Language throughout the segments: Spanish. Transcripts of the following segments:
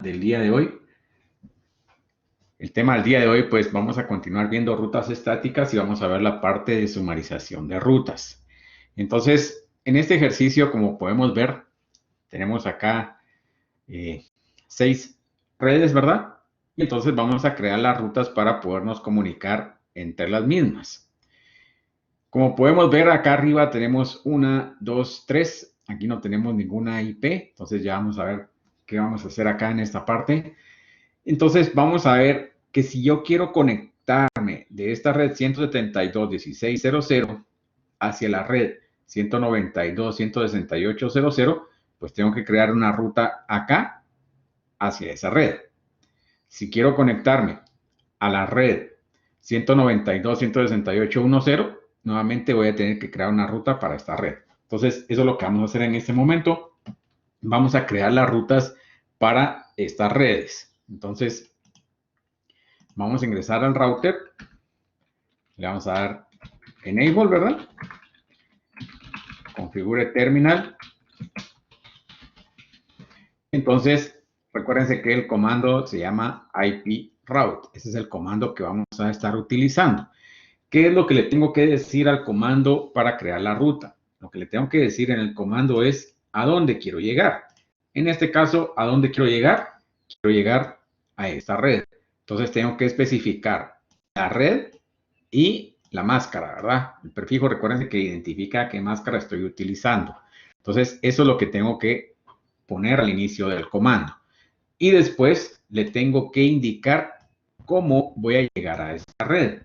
del día de hoy. El tema del día de hoy, pues vamos a continuar viendo rutas estáticas y vamos a ver la parte de sumarización de rutas. Entonces, en este ejercicio, como podemos ver, tenemos acá 6 redes, ¿verdad? Y entonces vamos a crear las rutas para podernos comunicar entre las mismas. Como podemos ver, acá arriba tenemos 1, 2, 3. Aquí no tenemos ninguna IP, entonces ya vamos a ver qué vamos a hacer acá en esta parte. Entonces vamos a ver que si yo quiero conectarme de esta red 172.16.00 hacia la red 192.168.00, pues tengo que crear una ruta acá hacia esa red. Si quiero conectarme a la red 192.168.10, nuevamente voy a tener que crear una ruta para esta red. Entonces, eso es lo que vamos a hacer en este momento. Vamos a crear las rutas para estas redes. Entonces, vamos a ingresar al router. Le vamos a dar Enable, ¿verdad? Configure terminal. Entonces, recuérdense que el comando se llama IP route. Ese es el comando que vamos a estar utilizando. ¿Qué es lo que le tengo que decir al comando para crear la ruta? Lo que le tengo que decir en el comando es a dónde quiero llegar. En este caso, ¿a dónde quiero llegar? Quiero llegar a esta red. Entonces tengo que especificar la red y la máscara, ¿verdad? El prefijo, recuerden que identifica qué máscara estoy utilizando. Entonces, eso es lo que tengo que poner al inicio del comando. Y después le tengo que indicar cómo voy a llegar a esta red.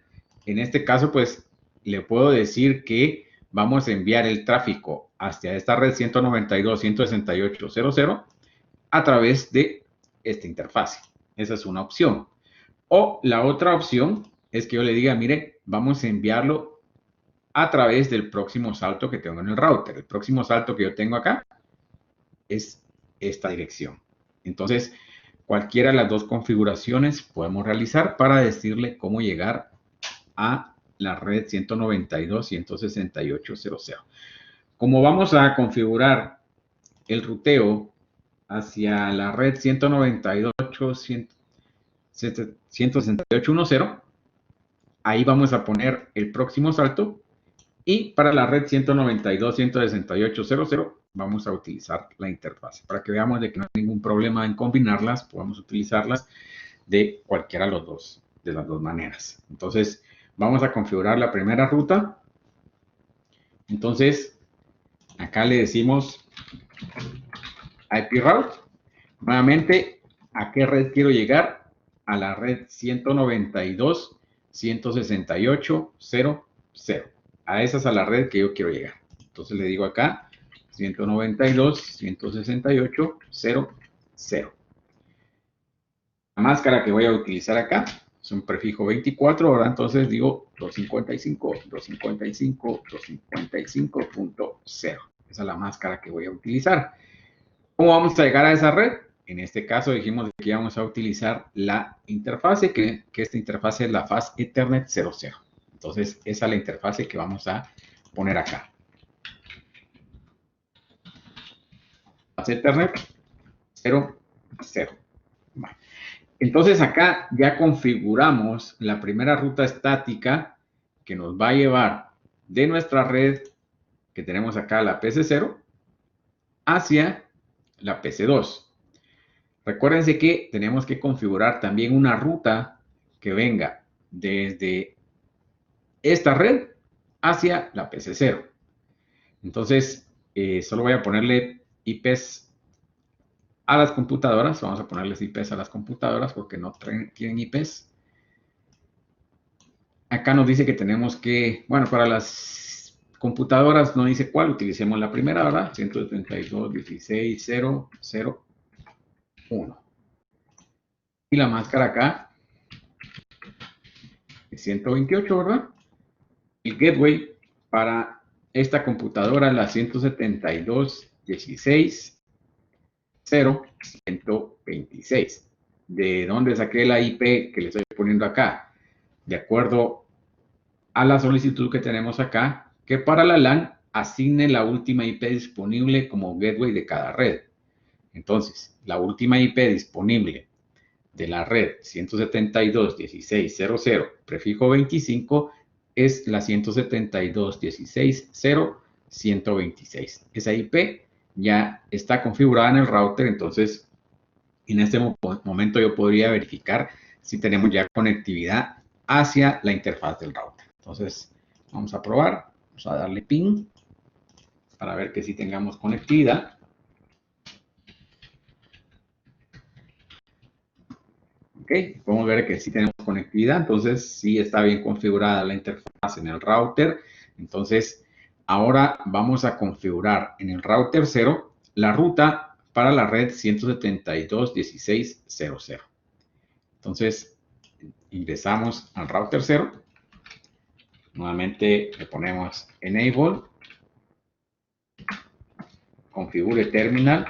En este caso, pues, le puedo decir que vamos a enviar el tráfico hacia esta red 192.168.00 a través de esta interfase. Esa es una opción. O la otra opción es que yo le diga, mire, vamos a enviarlo a través del próximo salto que tengo en el router. El próximo salto que yo tengo acá es esta dirección. Entonces, cualquiera de las dos configuraciones podemos realizar para decirle cómo llegar a la red 192.168.00. Como vamos a configurar el ruteo hacia la red 192.168.10, ahí vamos a poner el próximo salto. Y para la red 192.168.00 vamos a utilizar la interfaz. Para que veamos de que no hay ningún problema en combinarlas, podemos utilizarlas de cualquiera de las dos maneras. Entonces, vamos a configurar la primera ruta. Entonces, acá le decimos IP route. Nuevamente, ¿a qué red quiero llegar? A la red 192.168.00. A esa es a la red que yo quiero llegar. Entonces le digo acá 192.168.00. La máscara que voy a utilizar acá es un prefijo 24, ¿verdad? Entonces digo 255.255.255.0. Esa es la máscara que voy a utilizar. ¿Cómo vamos a llegar a esa red? En este caso dijimos que íbamos a utilizar la interfase, que esta interfase es la Fast Ethernet 00. Entonces, esa es la interfase que vamos a poner acá. Fast Ethernet 00. Bueno. Entonces, acá ya configuramos la primera ruta estática que nos va a llevar de nuestra red que tenemos acá, la PC0, hacia la PC2. Recuérdense que tenemos que configurar también una ruta que venga desde esta red hacia la PC0. Entonces, solo voy a ponerle IPs a las computadoras. Vamos a ponerles IPs a las computadoras porque no tienen IPs. Acá nos dice que tenemos que, bueno, para las computadoras no dice cuál, utilicemos la primera, ¿verdad? 132.16.0.0.1. Y la máscara acá es 128, ¿verdad? El gateway para esta computadora es la 172.16.0.126. ¿De dónde saqué la IP que le estoy poniendo acá? De acuerdo a la solicitud que tenemos acá, que para la LAN asigne la última IP disponible como gateway de cada red. Entonces, la última IP disponible de la red 172.16.00, prefijo 25, es la 172.16.0.126. Esa IP ya está configurada en el router, entonces en este momento yo podría verificar si tenemos ya conectividad hacia la interfaz del router. Entonces, vamos a probar, vamos a darle ping para ver que sí tengamos conectividad. Ok, podemos ver que sí tenemos conectividad, entonces sí está bien configurada la interfaz en el router. Entonces, ahora vamos a configurar en el router 0 la ruta para la red 172.16.00. Entonces, ingresamos al router 0. Nuevamente le ponemos Enable, configure terminal.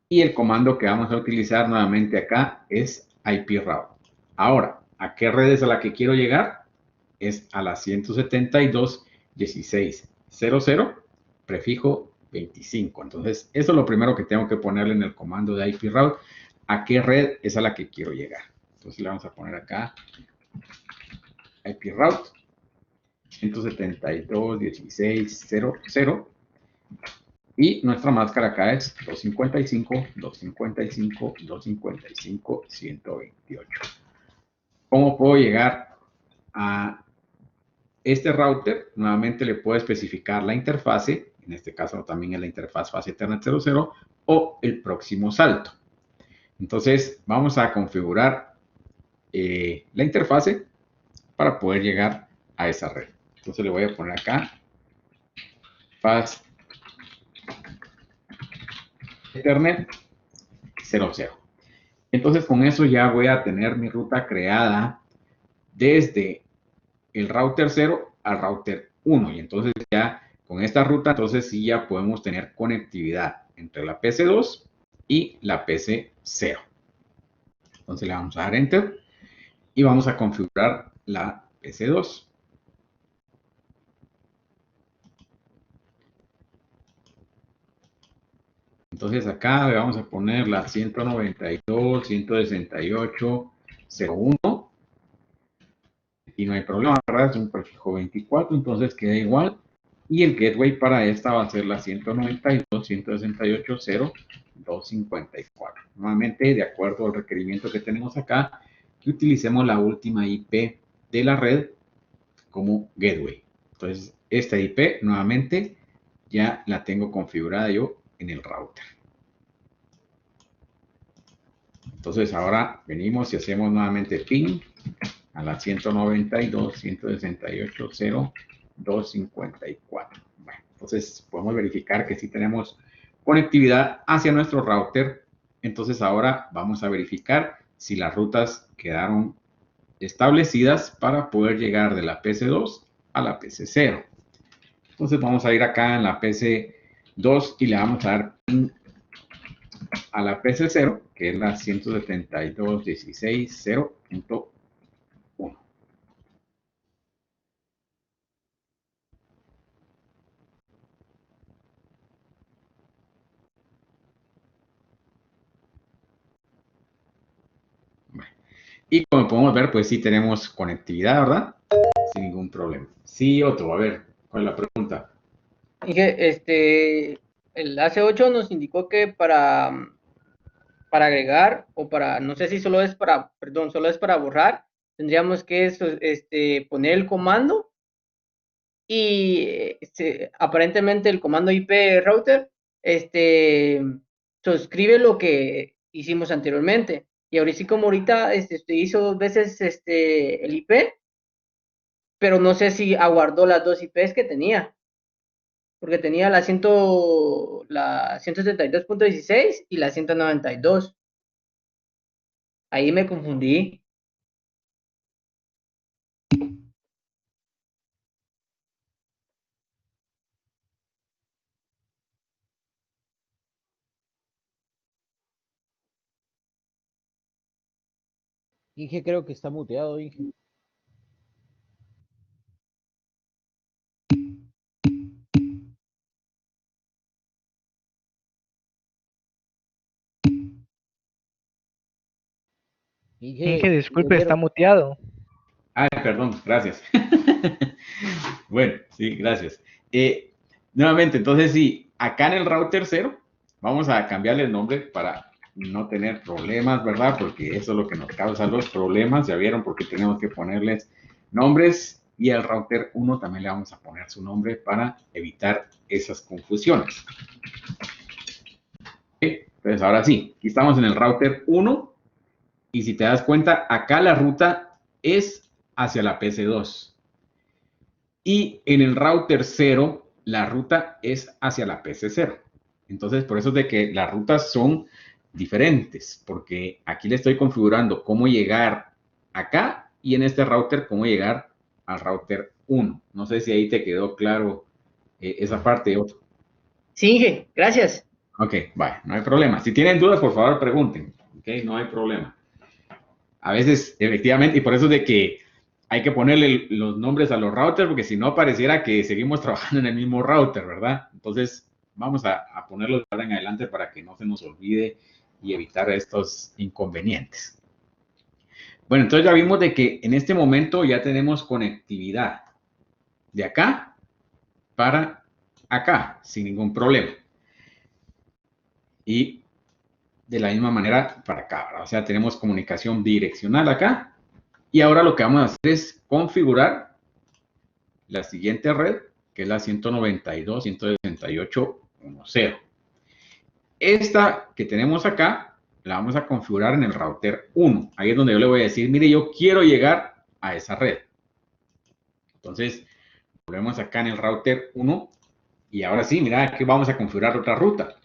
Y el comando que vamos a utilizar nuevamente acá es iproute. Ahora, ¿a qué red es a la que quiero llegar? Es a la 172.16.00, prefijo 25. Entonces, eso es lo primero que tengo que ponerle en el comando de iproute. ¿A qué red es a la que quiero llegar? Entonces, le vamos a poner acá iproute 172.16.00. Y nuestra máscara acá es 255, 255, 255, 128. ¿Cómo puedo llegar a este router? Nuevamente le puedo especificar la interfase, en este caso también es la interfaz fase Ethernet 00, o el próximo salto. Entonces vamos a configurar la interfase para poder llegar a esa red. Entonces le voy a poner acá fast Ethernet 00. Entonces con eso ya voy a tener mi ruta creada desde el router 0 al router 1. Y entonces ya con esta ruta, entonces sí ya podemos tener conectividad entre la PC2 y la PC0. Entonces le vamos a dar Enter y vamos a configurar la PC2. Entonces acá le vamos a poner la 192.168.0.1 y no hay problema, ¿verdad? Es un prefijo 24, entonces queda igual. Y el gateway para esta va a ser la 192.168.0.254. Nuevamente, de acuerdo al requerimiento que tenemos acá, que utilicemos la última IP de la red como gateway. Entonces, esta IP nuevamente ya la tengo configurada yo en el router. Entonces, ahora venimos y hacemos nuevamente ping a la 192.168.0.254. Bueno, entonces podemos verificar que sí tenemos conectividad hacia nuestro router. Entonces ahora vamos a verificar si las rutas quedaron establecidas para poder llegar de la PC2 a la PC0. Entonces vamos a ir acá en la PC2 y le vamos a dar ping a la PC0, que es la 172.16.0.1. Y como podemos ver, pues sí tenemos conectividad, ¿verdad? Sin ningún problema. Sí, Otto, a ver, ¿cuál es la pregunta? Y que el AC8 nos indicó que para agregar o para, no sé si solo es para, perdón, solo es para borrar, tendríamos que poner el comando y aparentemente el comando IP router suscribe lo que hicimos anteriormente. Y ahorita sí, como ahorita usted hizo dos veces el IP, pero no sé si aguardó las dos IPs que tenía, porque tenía la 172.16 y la 192. Ahí me confundí. Inge creo que está muteado, Inge. Inge, disculpe, está muteado. Ah, perdón, gracias. Bueno, sí, gracias. Nuevamente, entonces sí, acá en el router 0, vamos a cambiarle el nombre para no tener problemas, ¿verdad? Porque eso es lo que nos causa los problemas. Ya vieron porque tenemos que ponerles nombres y al router 1 también le vamos a poner su nombre para evitar esas confusiones. Entonces, ahora sí, aquí estamos en el router 1 y si te das cuenta, acá la ruta es hacia la PC2 y en el router 0 la ruta es hacia la PC0. Entonces, por eso es de que las rutas son diferentes, porque aquí le estoy configurando cómo llegar acá y en este router cómo llegar al router 1. No sé si ahí te quedó claro esa parte. Sí, Inge, gracias. Ok, vale, no hay problema. Si tienen dudas, por favor, pregunten. Ok, no hay problema. A veces, efectivamente, y por eso es de que hay que ponerle los nombres a los routers, porque si no, pareciera que seguimos trabajando en el mismo router, ¿verdad? Entonces, vamos a ponerlos de ahora en adelante para que no se nos olvide y evitar estos inconvenientes. Bueno, entonces ya vimos de que en este momento ya tenemos conectividad de acá para acá, sin ningún problema. Y de la misma manera para acá, ¿verdad? O sea, tenemos comunicación direccional acá. Y ahora lo que vamos a hacer es configurar la siguiente red, que es la 192.168.1.0. Esta que tenemos acá, la vamos a configurar en el router 1. Ahí es donde yo le voy a decir, mire, yo quiero llegar a esa red. Entonces, volvemos acá en el router 1. Y ahora sí, mira, aquí vamos a configurar otra ruta.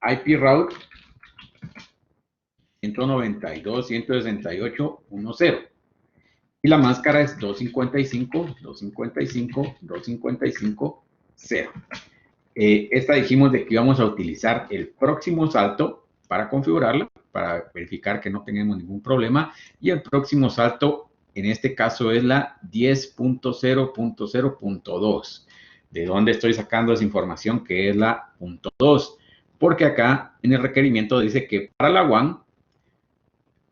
IP route 192.168.1.0. Y la máscara es 255.255.255.0. Esta dijimos de que íbamos a utilizar el próximo salto para configurarla, para verificar que no tenemos ningún problema. Y el próximo salto, en este caso, es la 10.0.0.2. ¿De dónde estoy sacando esa información que es la .2? Porque acá en el requerimiento dice que para la WAN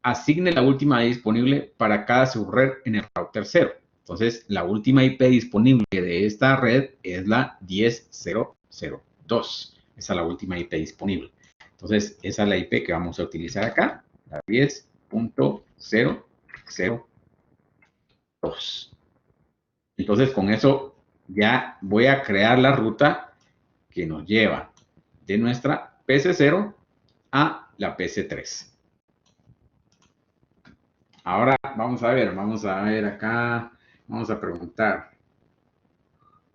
asigne la última IP disponible para cada subred en el router 0. Entonces, la última IP disponible de esta red es la 10.0.0.2. Esa es la última IP disponible. Entonces, esa es la IP que vamos a utilizar acá, la 10.0.0.2. Entonces, con eso ya voy a crear la ruta que nos lleva de nuestra PC0 a la PC3. Ahora vamos a ver acá, vamos a preguntar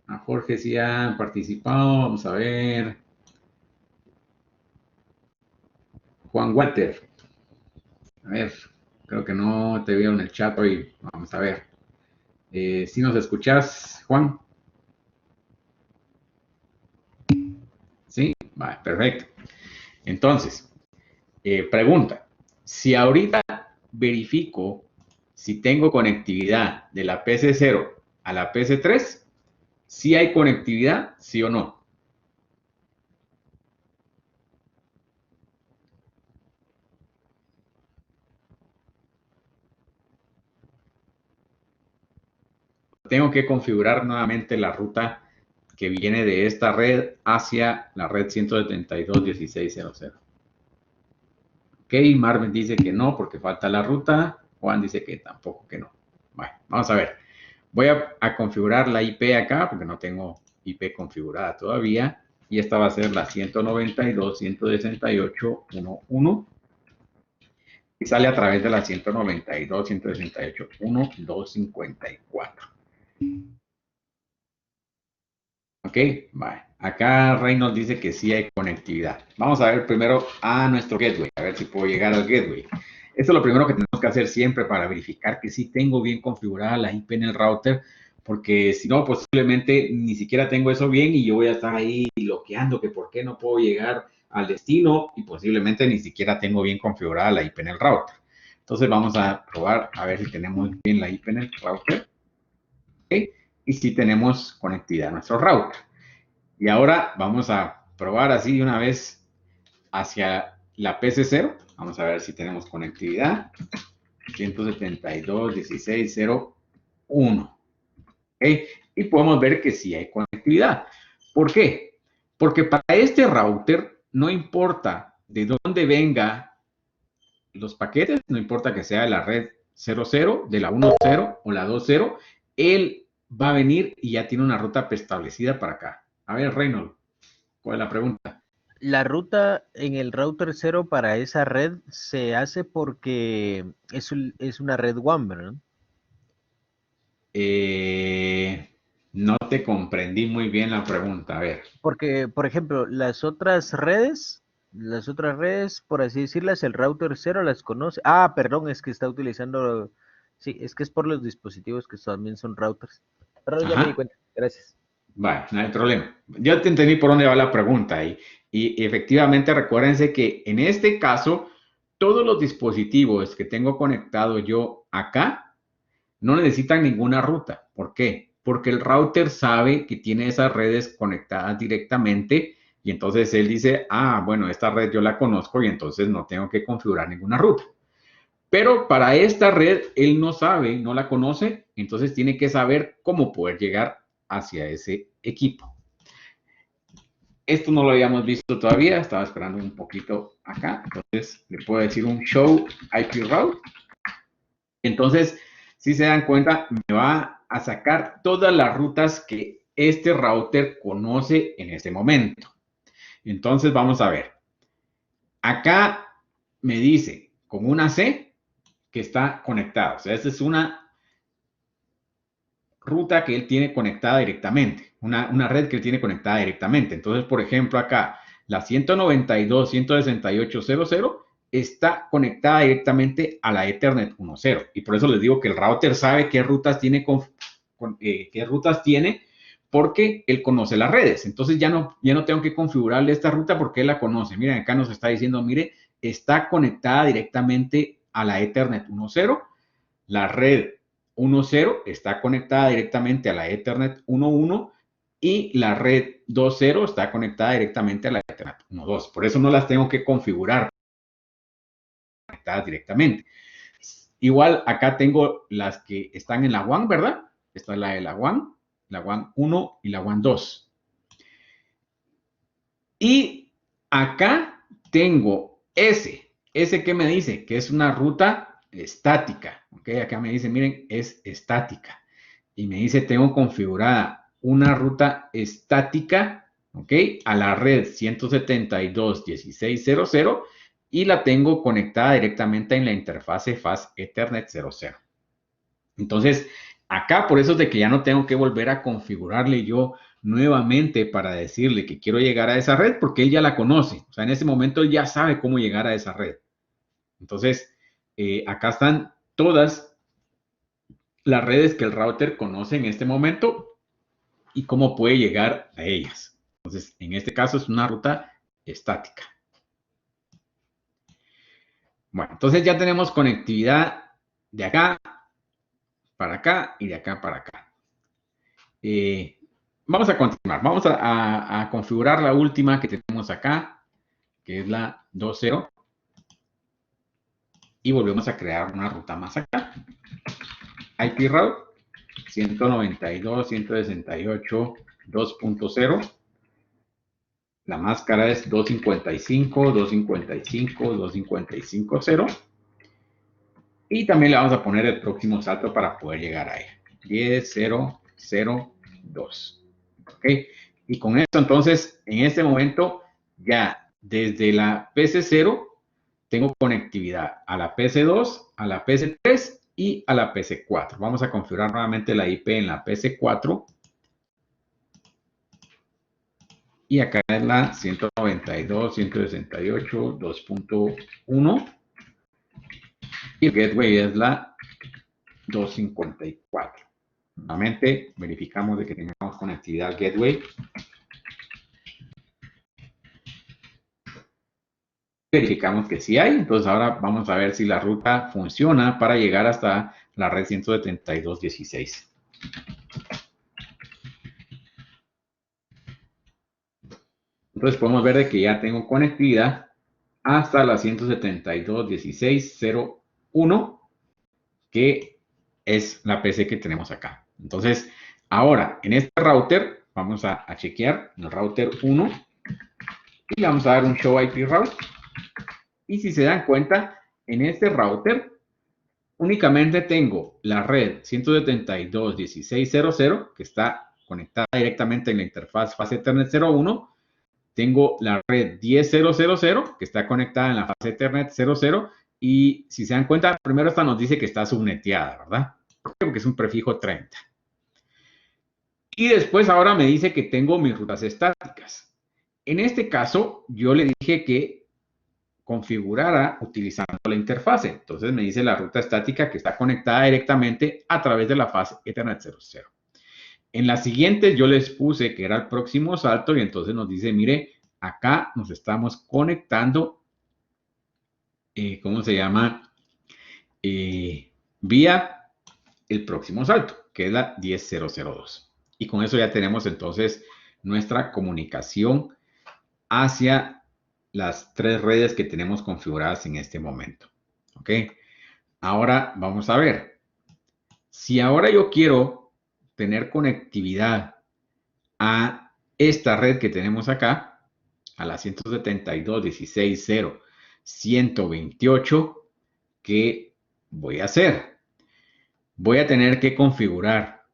a Jorge si ha participado, vamos a ver. Juan Walter, a ver, creo que no te veo en el chat hoy, vamos a ver. ¿Sí nos escuchás, Juan? Sí, vale, perfecto. Entonces, pregunta, si ahorita verifico si tengo conectividad de la PC0 a la PC3, ¿sí hay conectividad, sí o no? Tengo que configurar nuevamente la ruta que viene de esta red hacia la red 172.16.0.0. Ok, Marvin dice que no porque falta la ruta. Juan dice que tampoco, que no. Bueno, vamos a ver. Voy a configurar la IP acá porque no tengo IP configurada todavía. Y esta va a ser la 192.168.1.1. Y sale a través de la 192.168.1.254. Ok, vale. Acá Reynolds dice que sí hay conectividad. Vamos a ver primero a nuestro gateway, a ver si puedo llegar al gateway. Esto es lo primero que tenemos que hacer siempre para verificar que sí tengo bien configurada la IP en el router, porque si no, posiblemente ni siquiera tengo eso bien y yo voy a estar ahí bloqueando que por qué no puedo llegar al destino y posiblemente ni siquiera tengo bien configurada la IP en el router. Entonces vamos a probar a ver si tenemos bien la IP en el router. Okay. Y si tenemos conectividad a nuestro router. Y ahora vamos a probar así de una vez hacia la PC0. Vamos a ver si tenemos conectividad. 172.16.0.1. ¿Okay? Y podemos ver que sí hay conectividad. ¿Por qué? Porque para este router no importa de dónde venga los paquetes, no importa que sea de la red 00, de la 10 o la 20, él va a venir y ya tiene una ruta preestablecida para acá. A ver, Reynold, ¿cuál es la pregunta? La ruta en el router 0 para esa red se hace porque es una red WAN, ¿verdad? No te comprendí muy bien la pregunta. A ver. Porque, por ejemplo, las otras redes, por así decirlas, el router 0 las conoce. Ah, perdón, es que está utilizando, sí, es que es por los dispositivos que también son routers. Pero ya me di Ajá. cuenta, gracias. Vale, no hay problema. Yo te entendí por dónde va la pregunta y efectivamente recuérdense que en este caso todos los dispositivos que tengo conectado yo acá no necesitan ninguna ruta. ¿Por qué? Porque el router sabe que tiene esas redes conectadas directamente y entonces él dice, ah, bueno, esta red yo la conozco y entonces no tengo que configurar ninguna ruta. Pero para esta red él no sabe, no la conoce, entonces tiene que saber cómo poder llegar hacia ese equipo. Esto no lo habíamos visto todavía, estaba esperando un poquito acá, entonces le puedo decir un show IP route. Entonces, si se dan cuenta, me va a sacar todas las rutas que este router conoce en este momento. Entonces, vamos a ver. Acá me dice con una C que está conectada. O sea, esta es una ruta que él tiene conectada directamente, una red que él tiene conectada directamente. Entonces, por ejemplo, acá la 192.168.0.0 está conectada directamente a la Ethernet 1.0 y por eso les digo que el router sabe qué rutas tiene, qué rutas tiene porque él conoce las redes. Entonces ya no tengo que configurarle esta ruta porque él la conoce. Miren, acá nos está diciendo, mire, está conectada directamente a la Ethernet 1.0, la red 1.0 está conectada directamente a la Ethernet 1.1 y la red 2.0 está conectada directamente a la Ethernet 1.2. Por eso no las tengo que configurar conectadas directamente. Igual acá tengo las que están en la WAN, ¿verdad? Esta es la de la WAN 1 y la WAN 2. Y acá tengo ese que me dice que es una ruta estática, ¿ok? Acá me dice, miren, es estática. Y me dice, tengo configurada una ruta estática, ¿ok? A la red 172.16.0.0 y la tengo conectada directamente en la interfase Fast Ethernet 00. Entonces, acá por eso es de que ya no tengo que volver a configurarle yo nuevamente para decirle que quiero llegar a esa red porque él ya la conoce. O sea, en ese momento él ya sabe cómo llegar a esa red. Entonces, acá están todas las redes que el router conoce en este momento y cómo puede llegar a ellas. Entonces, en este caso es una ruta estática. Bueno, entonces ya tenemos conectividad de acá para acá y de acá para acá. Vamos a continuar. Vamos a configurar la última que tenemos acá, que es la 2.0. Y volvemos a crear una ruta más acá. IP route 192.168.2.0. La máscara es 255, 255, 255.0. Y también le vamos a poner el próximo salto para poder llegar a ella. 10.0.0.2. ¿Ok? Y con esto entonces, en este momento, ya desde la PC0 tengo conectividad a la PC2, a la PC3 y a la PC4. Vamos a configurar nuevamente la IP en la PC4. Y acá es la 192.168.2.1. Y el gateway es la 254. Nuevamente verificamos de que tengamos conectividad al gateway. Verificamos que sí hay. Entonces ahora vamos a ver si la ruta funciona para llegar hasta la red 172.16. Entonces podemos ver de que ya tengo conectividad hasta la 172.16.0.1, que es la PC que tenemos acá. Entonces, ahora, en este router, vamos a chequear el router 1 y le vamos a dar un show IP route. Y si se dan cuenta, en este router únicamente tengo la red 172.16.0.0, que está conectada directamente en la interfaz Fast Ethernet 01. Tengo la red 10.0.0.0, que está conectada en la Fast Ethernet 00. Y si se dan cuenta, primero esta nos dice que está subneteada, ¿verdad? Porque es un prefijo 30. Y después ahora me dice que tengo mis rutas estáticas. En este caso, yo le dije que configurara utilizando la interfase. Entonces me dice la ruta estática que está conectada directamente a través de la Fast Ethernet 00. En la siguiente yo les puse que era el próximo salto y entonces nos dice, mire, acá nos estamos conectando, ¿cómo se llama? Vía el próximo salto, que es la 10.0.0.2. Y con eso ya tenemos entonces nuestra comunicación hacia las tres redes que tenemos configuradas en este momento. ¿Ok? Ahora vamos a ver. Si ahora yo quiero tener conectividad a esta red que tenemos acá, a la 172.16.0.128, ¿qué voy a hacer? Voy a tener que configurar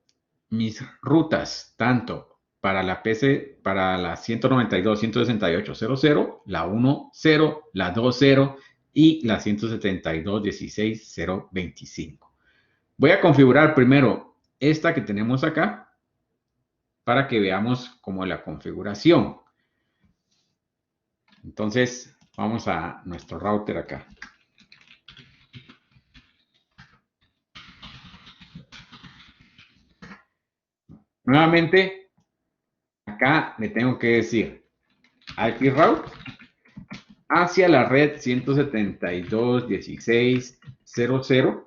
mis rutas tanto para la PC, para la 192.168.0.0, la 1.0, la 2.0 y la 172.16.0.25. Voy a configurar primero esta que tenemos acá para que veamos como la configuración. Entonces, vamos a nuestro router acá. Nuevamente, acá le tengo que decir IP route hacia la red 172.16.0.0.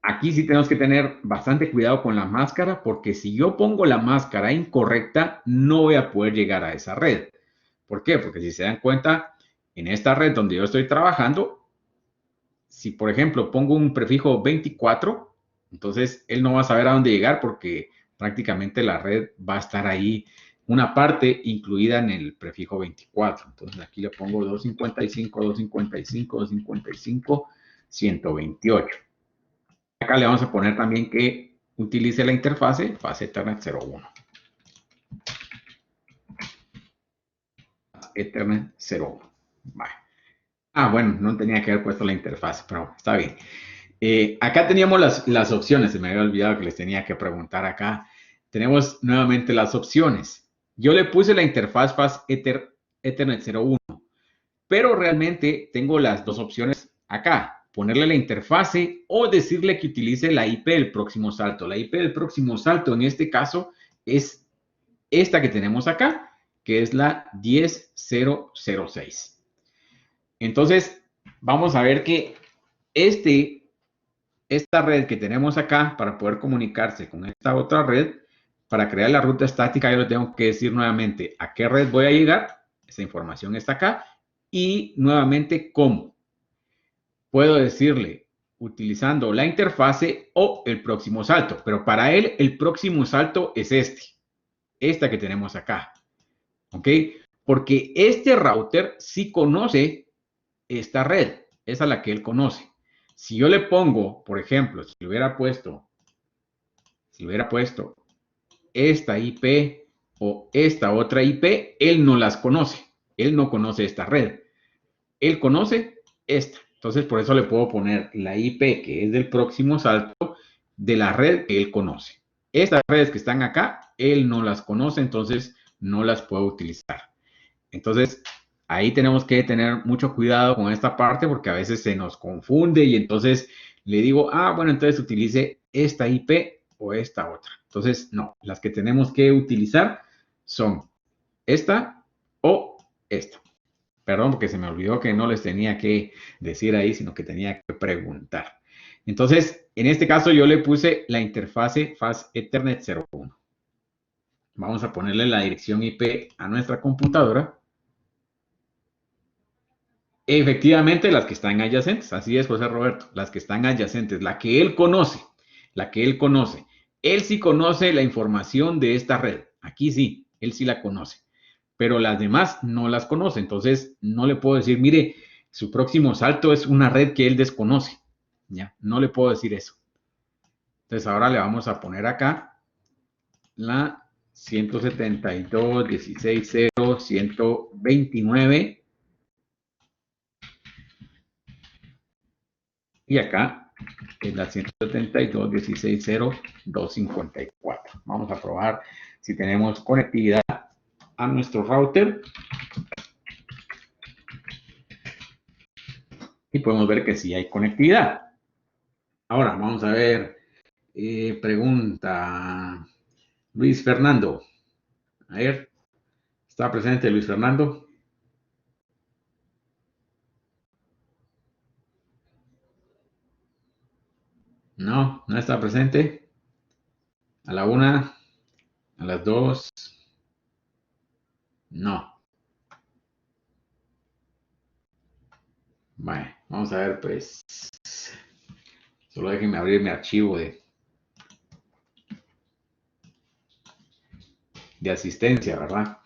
Aquí sí tenemos que tener bastante cuidado con la máscara, porque si yo pongo la máscara incorrecta, no voy a poder llegar a esa red. ¿Por qué? Porque si se dan cuenta, en esta red donde yo estoy trabajando, si por ejemplo pongo un prefijo 24, entonces él no va a saber a dónde llegar porque prácticamente la red va a estar ahí, una parte incluida en el prefijo 24. Entonces aquí le pongo 255, 255, 255, 128. Acá le vamos a poner también que utilice la interfase Fast Ethernet 01. Ethernet 01. Vale. Bueno, no tenía que haber puesto la interfaz, pero está bien. Acá teníamos las opciones, se me había olvidado que les tenía que preguntar acá. Tenemos nuevamente las opciones. Yo le puse la interfaz Fast Ethernet 01, pero realmente tengo las dos opciones acá. Ponerle la interfase o decirle que utilice la IP del próximo salto. La IP del próximo salto en este caso es esta que tenemos acá, que es la 10.0.0.6. Entonces, vamos a ver que esta red que tenemos acá para poder comunicarse con esta otra red, para crear la ruta estática, yo le tengo que decir nuevamente a qué red voy a llegar. Esa información está acá. Y nuevamente, ¿cómo? Puedo decirle utilizando la interfase o el próximo salto. Pero para él, el próximo salto es esta que tenemos acá. ¿Ok? Porque este router sí conoce esta red. Esa es la que él conoce. Si yo le pongo, por ejemplo, si le hubiera puesto esta IP o esta otra IP, él no las conoce. Él no conoce esta red. Él conoce esta. Entonces, por eso le puedo poner la IP, que es del próximo salto, de la red que él conoce. Estas redes que están acá, él no las conoce, entonces no las puedo utilizar. Entonces, ahí tenemos que tener mucho cuidado con esta parte porque a veces se nos confunde y entonces le digo, bueno, entonces utilice esta IP o esta otra. Entonces, no, las que tenemos que utilizar son esta o esta. Perdón, porque se me olvidó que no les tenía que decir ahí, sino que tenía que preguntar. Entonces, en este caso yo le puse la interfase Fast Ethernet 01. Vamos a ponerle la dirección IP a nuestra computadora. Efectivamente, las que están adyacentes, así es, José Roberto, las que están adyacentes, la que él conoce, la que él conoce. Él sí conoce la información de esta red, aquí sí, él sí la conoce, pero las demás no las conoce, entonces no le puedo decir, mire, su próximo salto es una red que él desconoce, ya, no le puedo decir eso. Entonces ahora le vamos a poner acá la 172.16.0.129 y acá es la 172.16.0.254. Vamos a probar si tenemos conectividad a nuestro router y podemos ver que sí hay conectividad. Ahora vamos a ver, pregunta Luis Fernando. A ver, ¿está presente Luis Fernando? No, no está presente. A la 1, a las 2, no. Bueno, vamos a ver, pues. Solo déjenme abrir mi archivo de asistencia, ¿verdad?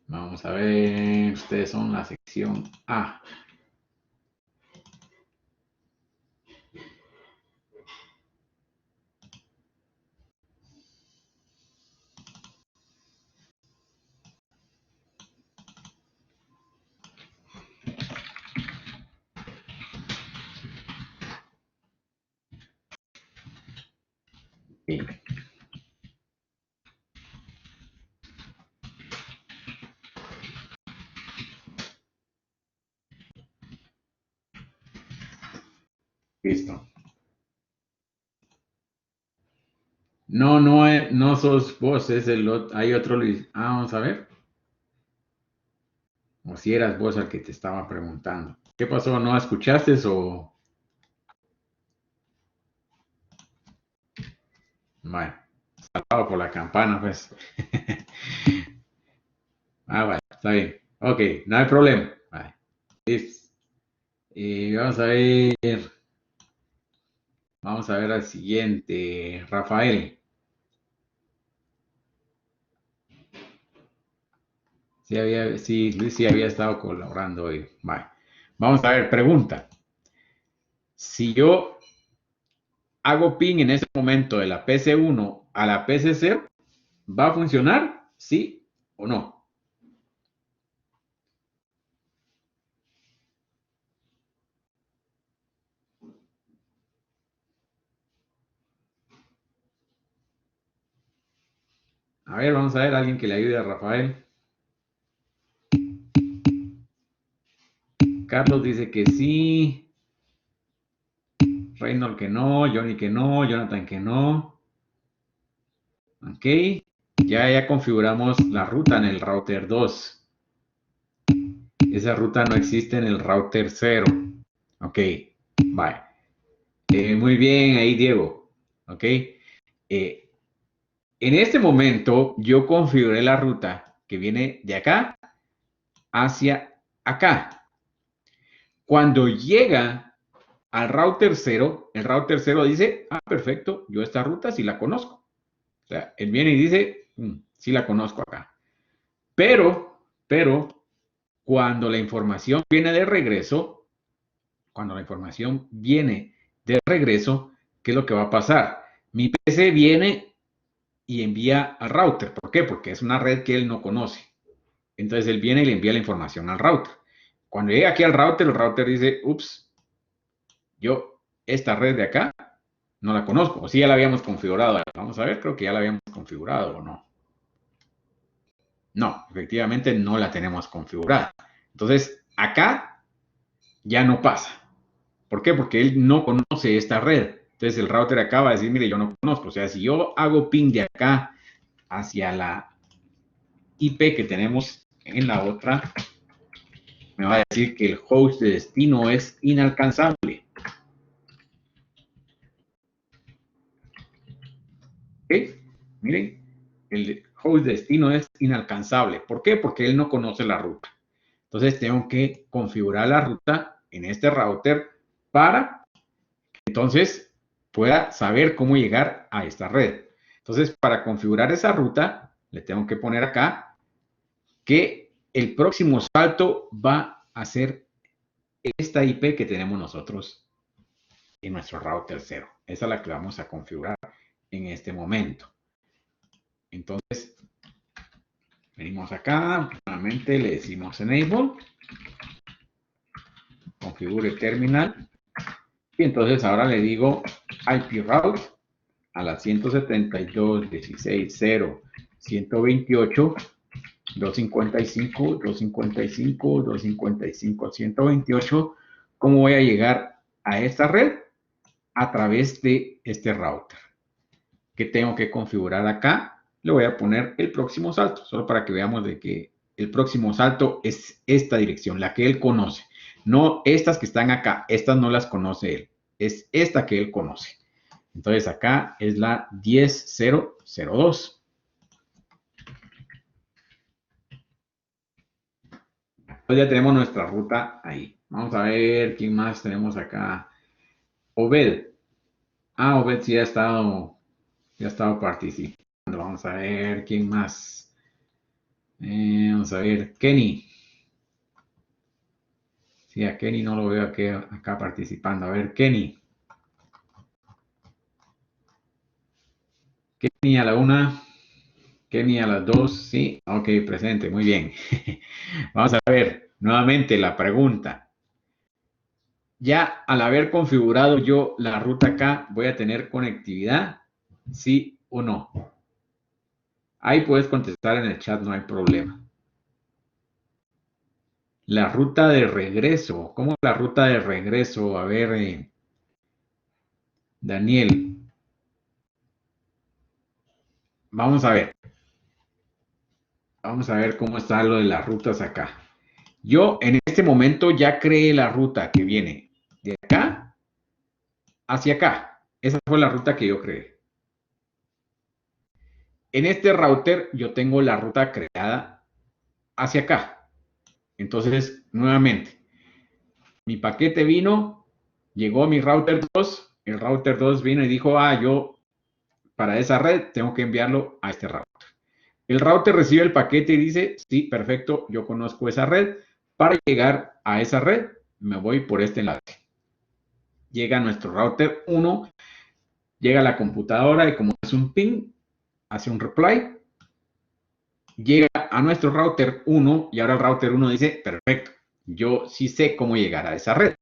Vamos a ver, ustedes son la sección A. Bien. Listo. No, no sos vos, es el otro, hay otro Luis. Ah, vamos a ver. O si eras vos al que te estaba preguntando. ¿Qué pasó? ¿No escuchaste o...? Bueno, salvado por la campana, pues. Ah, bueno, está bien. Ok, no hay problema. Vale. Listo. Vamos a ver. Vamos a ver al siguiente. Rafael. Sí, Luis sí había estado colaborando hoy. Vale. Vamos a ver, pregunta. Si yo hago ping en ese momento de la PC1 a la PC0, ¿va a funcionar? ¿Sí o no? A ver, vamos a ver, alguien que le ayude a Rafael. Carlos dice que sí. Reynolds que no. Johnny que no. Jonathan que no. Ok. Ya configuramos la ruta en el router 2. Esa ruta no existe en el router 0. Ok. Bye. Muy bien ahí, Diego. Ok. En este momento yo configuré la ruta que viene de acá hacia acá. Cuando llega al router 0, el router 0 dice, ah, perfecto, yo esta ruta sí la conozco. O sea, él viene y dice, sí la conozco acá. Pero, cuando la información viene de regreso, ¿qué es lo que va a pasar? Mi PC viene y envía al router. ¿Por qué? Porque es una red que él no conoce. Entonces él viene y le envía la información al router. Cuando llega aquí al router, el router dice, ups, yo esta red de acá no la conozco. O si ya la habíamos configurado. Vamos a ver, creo que ya la habíamos configurado o no. No, efectivamente no la tenemos configurada. Entonces, acá ya no pasa. ¿Por qué? Porque él no conoce esta red. Entonces el router acá va a decir, mire, yo no conozco. O sea, si yo hago ping de acá hacia la IP que tenemos en la otra, me va a decir que el host de destino es inalcanzable. ¿Ok? Miren, el host destino es inalcanzable. ¿Por qué? Porque él no conoce la ruta. Entonces tengo que configurar la ruta en este router para que entonces pueda saber cómo llegar a esta red. Entonces, para configurar esa ruta, le tengo que poner acá que el próximo salto va a ser esta IP que tenemos nosotros en nuestro router 0. Esa es la que vamos a configurar en este momento. Entonces, venimos acá, nuevamente le decimos enable, configure terminal, y entonces ahora le digo IP route a la 172.16.0.128, 255, 255, 255, 128. ¿Cómo voy a llegar a esta red? A través de este router. ¿Qué tengo que configurar acá? Le voy a poner el próximo salto, solo para que veamos de que el próximo salto es esta dirección, la que él conoce. No estas que están acá, estas no las conoce él. Es esta que él conoce. Entonces acá es la 10.0.0.2. Entonces ya tenemos nuestra ruta ahí. Vamos a ver quién más tenemos acá. Obed. Ah, Obed sí ha estado participando. Vamos a ver quién más. Vamos a ver, Kenny. Sí, a Kenny no lo veo acá participando. A ver, Kenny. Kenny a la 1. Kenny a las 2. Sí, ok, presente. Muy bien. Vamos a ver nuevamente la pregunta. Ya al haber configurado yo la ruta acá, ¿voy a tener conectividad? ¿Sí o no? Ahí puedes contestar en el chat, no hay problema. La ruta de regreso. ¿Cómo es la ruta de regreso? A ver, Daniel. Vamos a ver. Vamos a ver cómo está lo de las rutas acá. Yo en este momento ya creé la ruta que viene de acá hacia acá. Esa fue la ruta que yo creé. En este router yo tengo la ruta creada hacia acá. Entonces, nuevamente, mi paquete vino, llegó a mi router 2, el router 2 vino y dijo, yo para esa red tengo que enviarlo a este router. El router recibe el paquete y dice, sí, perfecto, yo conozco esa red. Para llegar a esa red, me voy por este enlace. Llega a nuestro router 1, llega a la computadora y como es un ping, hace un reply, llega a nuestro router 1 y ahora el router 1 dice, perfecto, yo sí sé cómo llegar a esa red.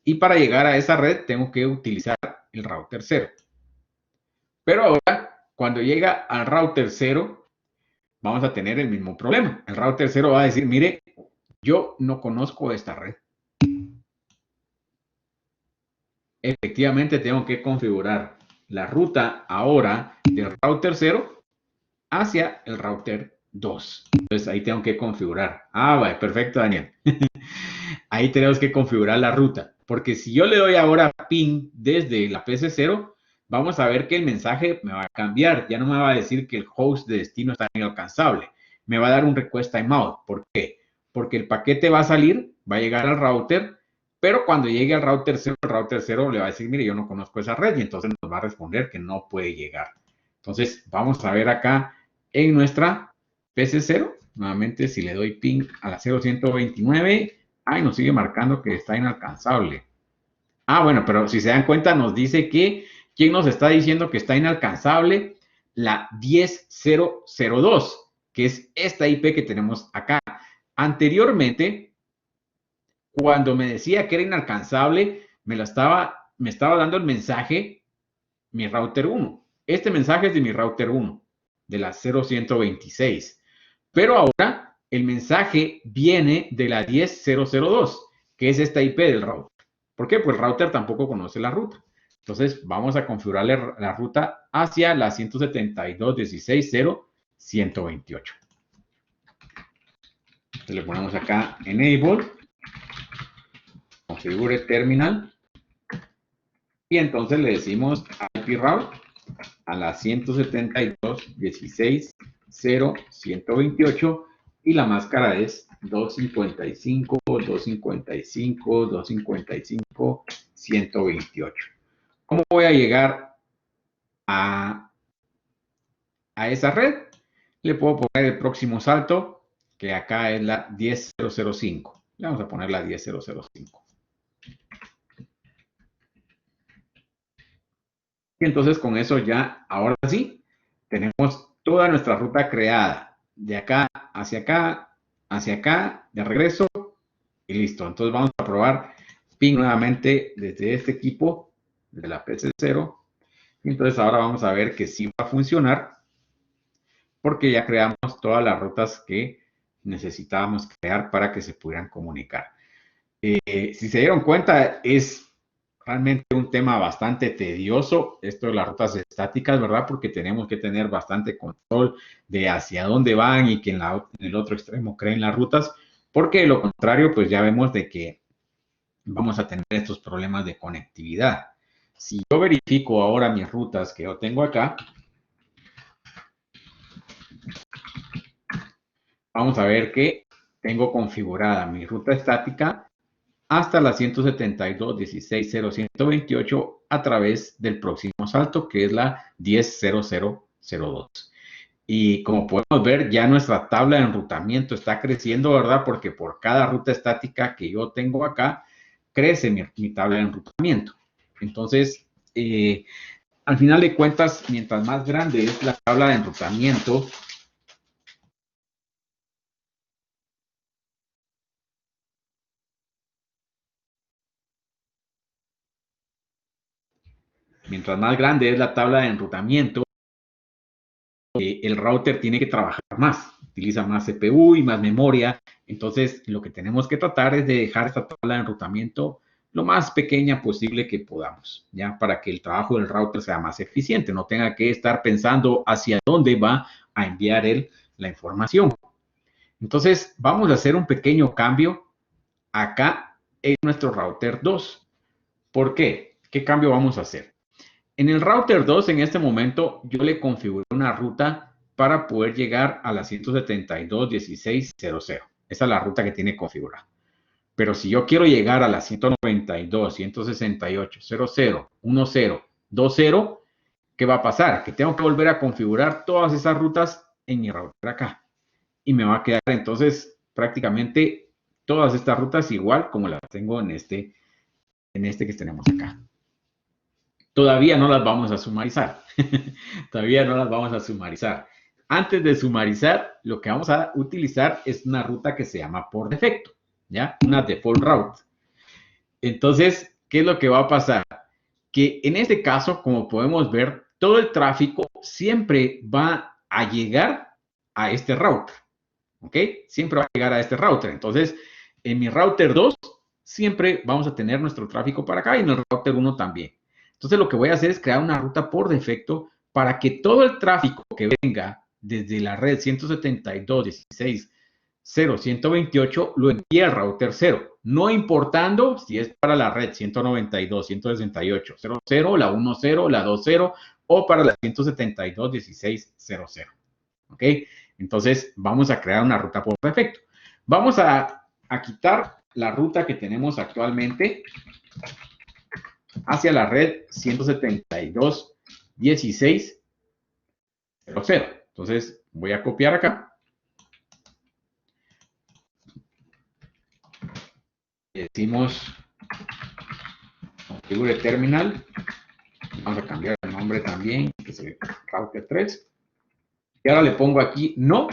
Y para llegar a esa red tengo que utilizar el router 0. Pero ahora, cuando llega al router 0, vamos a tener el mismo problema. El router 0 va a decir, mire, yo no conozco esta red. Efectivamente, tengo que configurar la ruta ahora del router 0 hacia el router 2. Entonces ahí tengo que configurar. Vale, perfecto, Daniel. Ahí tenemos que configurar la ruta. Porque si yo le doy ahora ping desde la PC0, vamos a ver que el mensaje me va a cambiar. Ya no me va a decir que el host de destino está inalcanzable. Me va a dar un request timeout. ¿Por qué? Porque el paquete va a salir, va a llegar al router, pero cuando llegue al router 0, el router 0 le va a decir, mire, yo no conozco esa red, y entonces nos va a responder que no puede llegar. Entonces, vamos a ver acá en nuestra PC0, nuevamente si le doy ping a la 0129, nos sigue marcando que está inalcanzable. Bueno, pero si se dan cuenta nos dice que, ¿quién nos está diciendo que está inalcanzable? La 10.0.0.2, que es esta IP que tenemos acá. Anteriormente, cuando me decía que era inalcanzable, me estaba dando el mensaje mi router 1. Este mensaje es de mi router 1, de la 0126. Pero ahora el mensaje viene de la 10.0.0.2, que es esta IP del router. ¿Por qué? Pues el router tampoco conoce la ruta. Entonces vamos a configurar la ruta hacia la 172.16.0.128. Entonces le ponemos acá enable, configure terminal, y entonces le decimos IP route a la 172.16.128. 128 y la máscara es 255, 255, 255, 128. ¿Cómo voy a llegar a esa red? Le puedo poner el próximo salto, que acá es la 10005. Le vamos a poner la 10005. Y entonces con eso ya, ahora sí, tenemos toda nuestra ruta creada. De acá, hacia acá, de regreso y listo. Entonces vamos a probar ping nuevamente desde este equipo, de la PC0. Y entonces ahora vamos a ver que sí va a funcionar porque ya creamos todas las rutas que necesitábamos crear para que se pudieran comunicar. Si se dieron cuenta, es realmente un tema bastante tedioso, esto de las rutas estáticas, ¿verdad? Porque tenemos que tener bastante control de hacia dónde van y que en el otro extremo creen las rutas, porque de lo contrario, pues ya vemos de que vamos a tener estos problemas de conectividad. Si yo verifico ahora mis rutas que yo tengo acá, vamos a ver que tengo configurada mi ruta estática hasta la 172.16.0.128 a través del próximo salto, que es la 10.0.0.02. Y como podemos ver, ya nuestra tabla de enrutamiento está creciendo, ¿verdad? Porque por cada ruta estática que yo tengo acá, crece mi tabla de enrutamiento. Entonces, al final de cuentas, mientras más grande es la tabla de enrutamiento, el router tiene que trabajar más, utiliza más CPU y más memoria. Entonces, lo que tenemos que tratar es de dejar esta tabla de enrutamiento lo más pequeña posible que podamos, ¿ya? Para que el trabajo del router sea más eficiente, no tenga que estar pensando hacia dónde va a enviar él la información. Entonces, vamos a hacer un pequeño cambio acá en nuestro router 2. ¿Por qué? ¿Qué cambio vamos a hacer? En el router 2, en este momento, yo le configuré una ruta para poder llegar a la 172.16.00. Esa es la ruta que tiene configurada. Pero si yo quiero llegar a la 192.168.00.10.20, ¿qué va a pasar? Que tengo que volver a configurar todas esas rutas en mi router acá. Y me va a quedar entonces prácticamente todas estas rutas igual como las tengo en este que tenemos acá. Todavía no las vamos a sumarizar. Todavía no las vamos a sumarizar. Antes de sumarizar, lo que vamos a utilizar es una ruta que se llama por defecto, ¿ya? Una default route. Entonces, ¿qué es lo que va a pasar? Que en este caso, como podemos ver, todo el tráfico siempre va a llegar a este router, ¿ok? Siempre va a llegar a este router. Entonces, en mi router 2, siempre vamos a tener nuestro tráfico para acá y en el router 1 también. Entonces, lo que voy a hacer es crear una ruta por defecto para que todo el tráfico que venga desde la red 172.16.0.128 lo envíe al router 0, no importando si es para la red 192.168.0.0, la 1.0, la 2.0 o para la 172.16.0.0. ¿Ok? Entonces, vamos a crear una ruta por defecto. Vamos a quitar la ruta que tenemos actualmente hacia la red 172.16.0.0. Entonces, voy a copiar acá. Decimos configure terminal. Vamos a cambiar el nombre también, que es el router 3. Y ahora le pongo aquí no.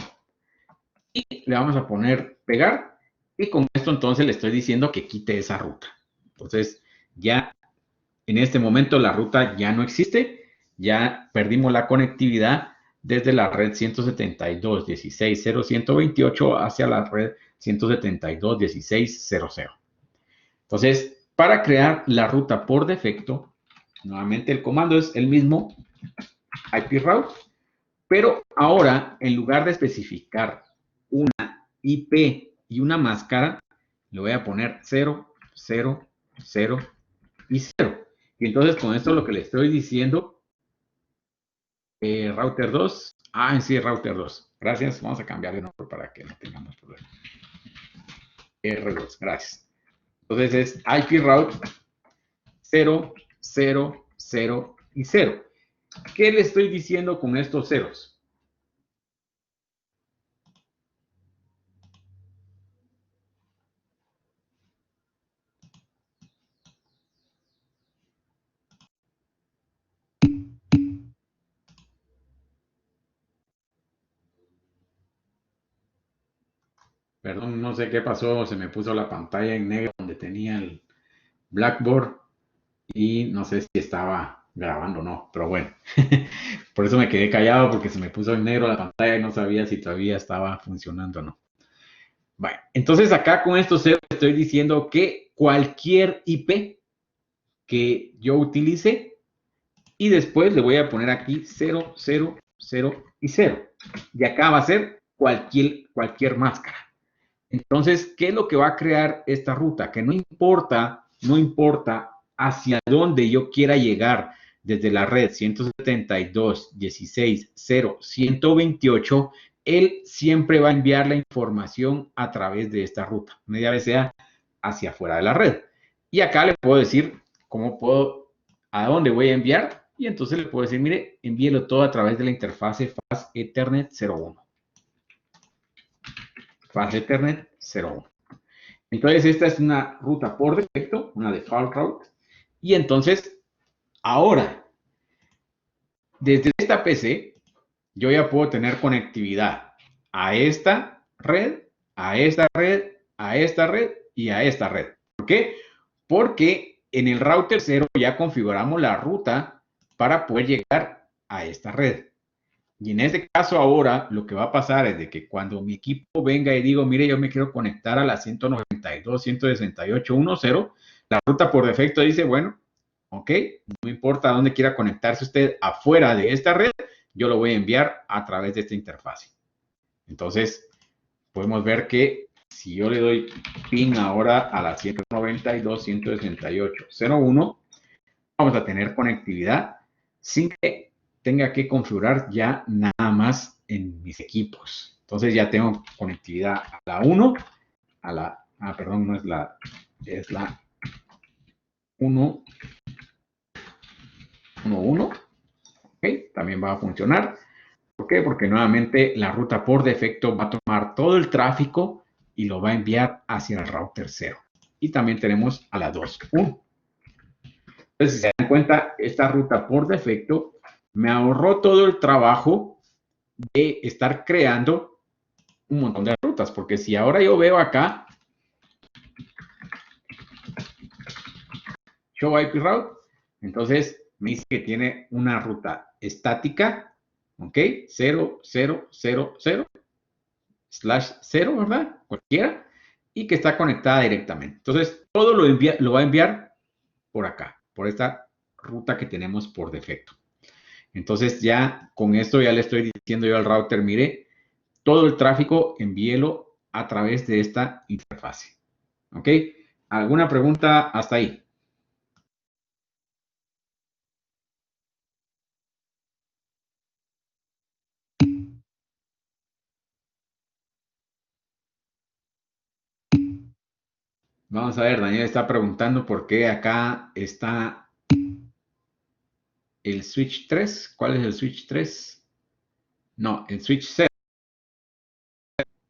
Y le vamos a poner pegar. Y con esto entonces le estoy diciendo que quite esa ruta. Entonces, ya en este momento la ruta ya no existe, ya perdimos la conectividad desde la red 172.16.0.128 hacia la red 172.16.0.0. Entonces, para crear la ruta por defecto, nuevamente el comando es el mismo, IP route, pero ahora en lugar de especificar una IP y una máscara, le voy a poner 0, 0, 0 y 0. Y entonces con esto lo que le estoy diciendo, router 2, Sí, router 2. Gracias. Vamos a cambiar de nombre para que no tengamos problemas. R2, gracias. Entonces es IP route 0, 0, 0 y 0. ¿Qué le estoy diciendo con estos ceros? Perdón, no sé qué pasó, se me puso la pantalla en negro donde tenía el Blackboard y no sé si estaba grabando o no, pero bueno, por eso me quedé callado porque se me puso en negro la pantalla y no sabía si todavía estaba funcionando o no. Bueno, entonces acá con estos ceros estoy diciendo que cualquier IP que yo utilice y después le voy a poner aquí 0, 0, 0 y 0. Y acá va a ser cualquier máscara. Entonces, ¿qué es lo que va a crear esta ruta? Que no importa hacia dónde yo quiera llegar desde la red 172.16.0.128, él siempre va a enviar la información a través de esta ruta, ya sea hacia afuera de la red. Y acá le puedo decir a dónde voy a enviar, y entonces le puedo decir, mire, envíelo todo a través de la interfase Fast Ethernet 01. Fast Ethernet 01. Entonces, esta es una ruta por defecto, una default route. Y entonces, ahora, desde esta PC, yo ya puedo tener conectividad a esta red, a esta red, a esta red y a esta red. ¿Por qué? Porque en el router 0 ya configuramos la ruta para poder llegar a esta red. Y en este caso ahora lo que va a pasar es de que cuando mi equipo venga y digo, mire, yo me quiero conectar a la 192.168.1.0, la ruta por defecto dice, bueno, ok, no importa dónde quiera conectarse usted afuera de esta red, yo lo voy a enviar a través de esta interfase. Entonces, podemos ver que si yo le doy ping ahora a la 192.168.0.1, vamos a tener conectividad sin que tenga que configurar ya nada más en mis equipos. Entonces ya tengo conectividad a la 1, perdón, no es la, es la 1, 1, 1. Ok, también va a funcionar. ¿Por qué? Porque nuevamente la ruta por defecto va a tomar todo el tráfico y lo va a enviar hacia el router 0. Y también tenemos a la 2, 1. Entonces, si se dan cuenta, esta ruta por defecto me ahorró todo el trabajo de estar creando un montón de rutas, porque si ahora yo veo acá Show IP Route, entonces me dice que tiene una ruta estática, ¿ok? 0, 0, 0, 0, /0, ¿verdad? Cualquiera, y que está conectada directamente. Entonces, todo lo va a enviar por acá, por esta ruta que tenemos por defecto. Entonces ya con esto ya le estoy diciendo yo al router, mire, todo el tráfico envíelo a través de esta interfase. ¿Ok? ¿Alguna pregunta hasta ahí? Vamos a ver, Daniel está preguntando por qué acá está el switch 3. ¿Cuál es el switch 3? No, el switch 0.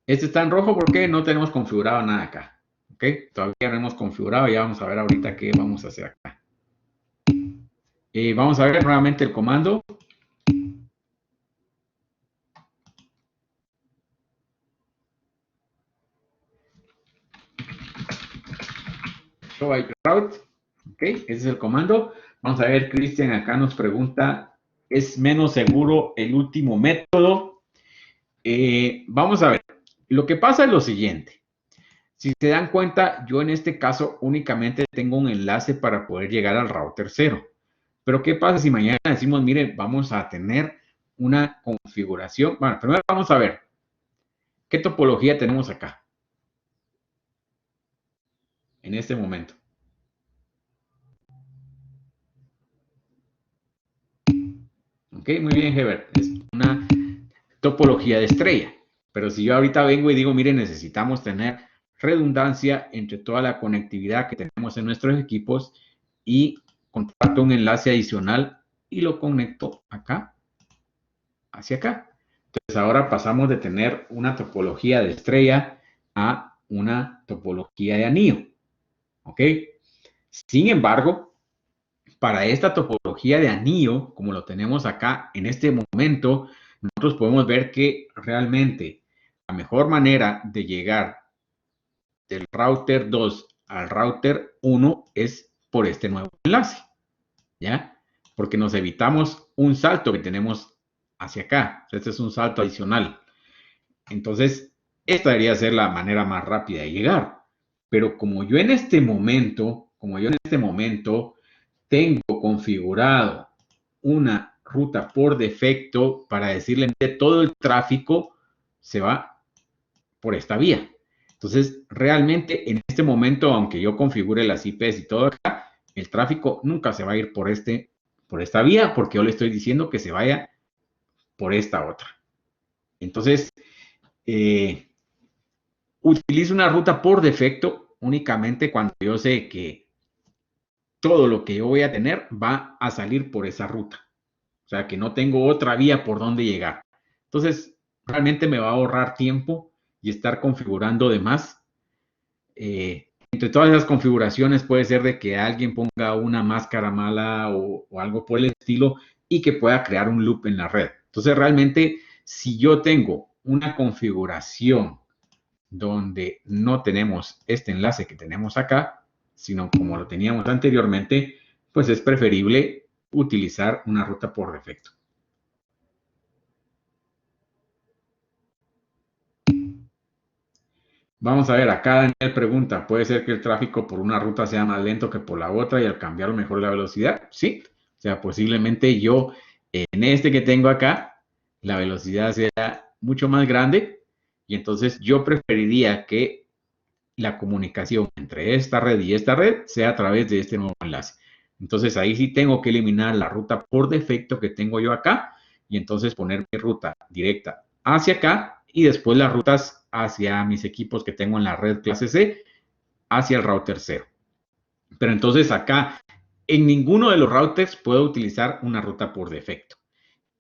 Este está en rojo porque no tenemos configurado nada acá. ¿Ok? Todavía no hemos configurado. Ya vamos a ver ahorita qué vamos a hacer acá. Vamos a ver nuevamente el comando. Show IP route. Ok, ese es el comando. Vamos a ver, Cristian acá nos pregunta, ¿es menos seguro el último método? Vamos a ver, lo que pasa es lo siguiente. Si se dan cuenta, yo en este caso únicamente tengo un enlace para poder llegar al router 0. Pero ¿qué pasa si mañana decimos, mire, vamos a tener una configuración? Bueno, primero vamos a ver, ¿qué topología tenemos acá? En este momento. Ok, muy bien, Heber. Es una topología de estrella. Pero si yo ahorita vengo y digo, mire, necesitamos tener redundancia entre toda la conectividad que tenemos en nuestros equipos y contrato un enlace adicional y lo conecto acá hacia acá. Entonces ahora pasamos de tener una topología de estrella a una topología de anillo. ¿Ok? Sin embargo, para esta topología de anillo, como lo tenemos acá en este momento, nosotros podemos ver que realmente la mejor manera de llegar del router 2 al router 1 es por este nuevo enlace, ¿ya? Porque nos evitamos un salto que tenemos hacia acá. Este es un salto adicional. Entonces, esta debería ser la manera más rápida de llegar. Pero como yo en este momento tengo configurado una ruta por defecto para decirle que todo el tráfico se va por esta vía. Entonces, realmente en este momento, aunque yo configure las IPs y todo acá, el tráfico nunca se va a ir por esta vía, porque yo le estoy diciendo que se vaya por esta otra. Entonces, utilizo una ruta por defecto únicamente cuando yo sé que todo lo que yo voy a tener va a salir por esa ruta. O sea, que no tengo otra vía por donde llegar. Entonces, realmente me va a ahorrar tiempo y estar configurando de más. Entre todas esas configuraciones puede ser de que alguien ponga una máscara mala o algo por el estilo y que pueda crear un loop en la red. Entonces, realmente, si yo tengo una configuración donde no tenemos este enlace que tenemos acá, sino como lo teníamos anteriormente, pues es preferible utilizar una ruta por defecto. Vamos a ver, acá Daniel pregunta, ¿puede ser que el tráfico por una ruta sea más lento que por la otra y al cambiar mejor la velocidad? Sí, o sea, posiblemente yo en este que tengo acá, la velocidad sea mucho más grande y entonces yo preferiría que la comunicación entre esta red y esta red sea a través de este nuevo enlace. Entonces ahí sí tengo que eliminar la ruta por defecto que tengo yo acá y entonces poner mi ruta directa hacia acá y después las rutas hacia mis equipos que tengo en la red clase C hacia el router 0. Pero entonces acá en ninguno de los routers puedo utilizar una ruta por defecto.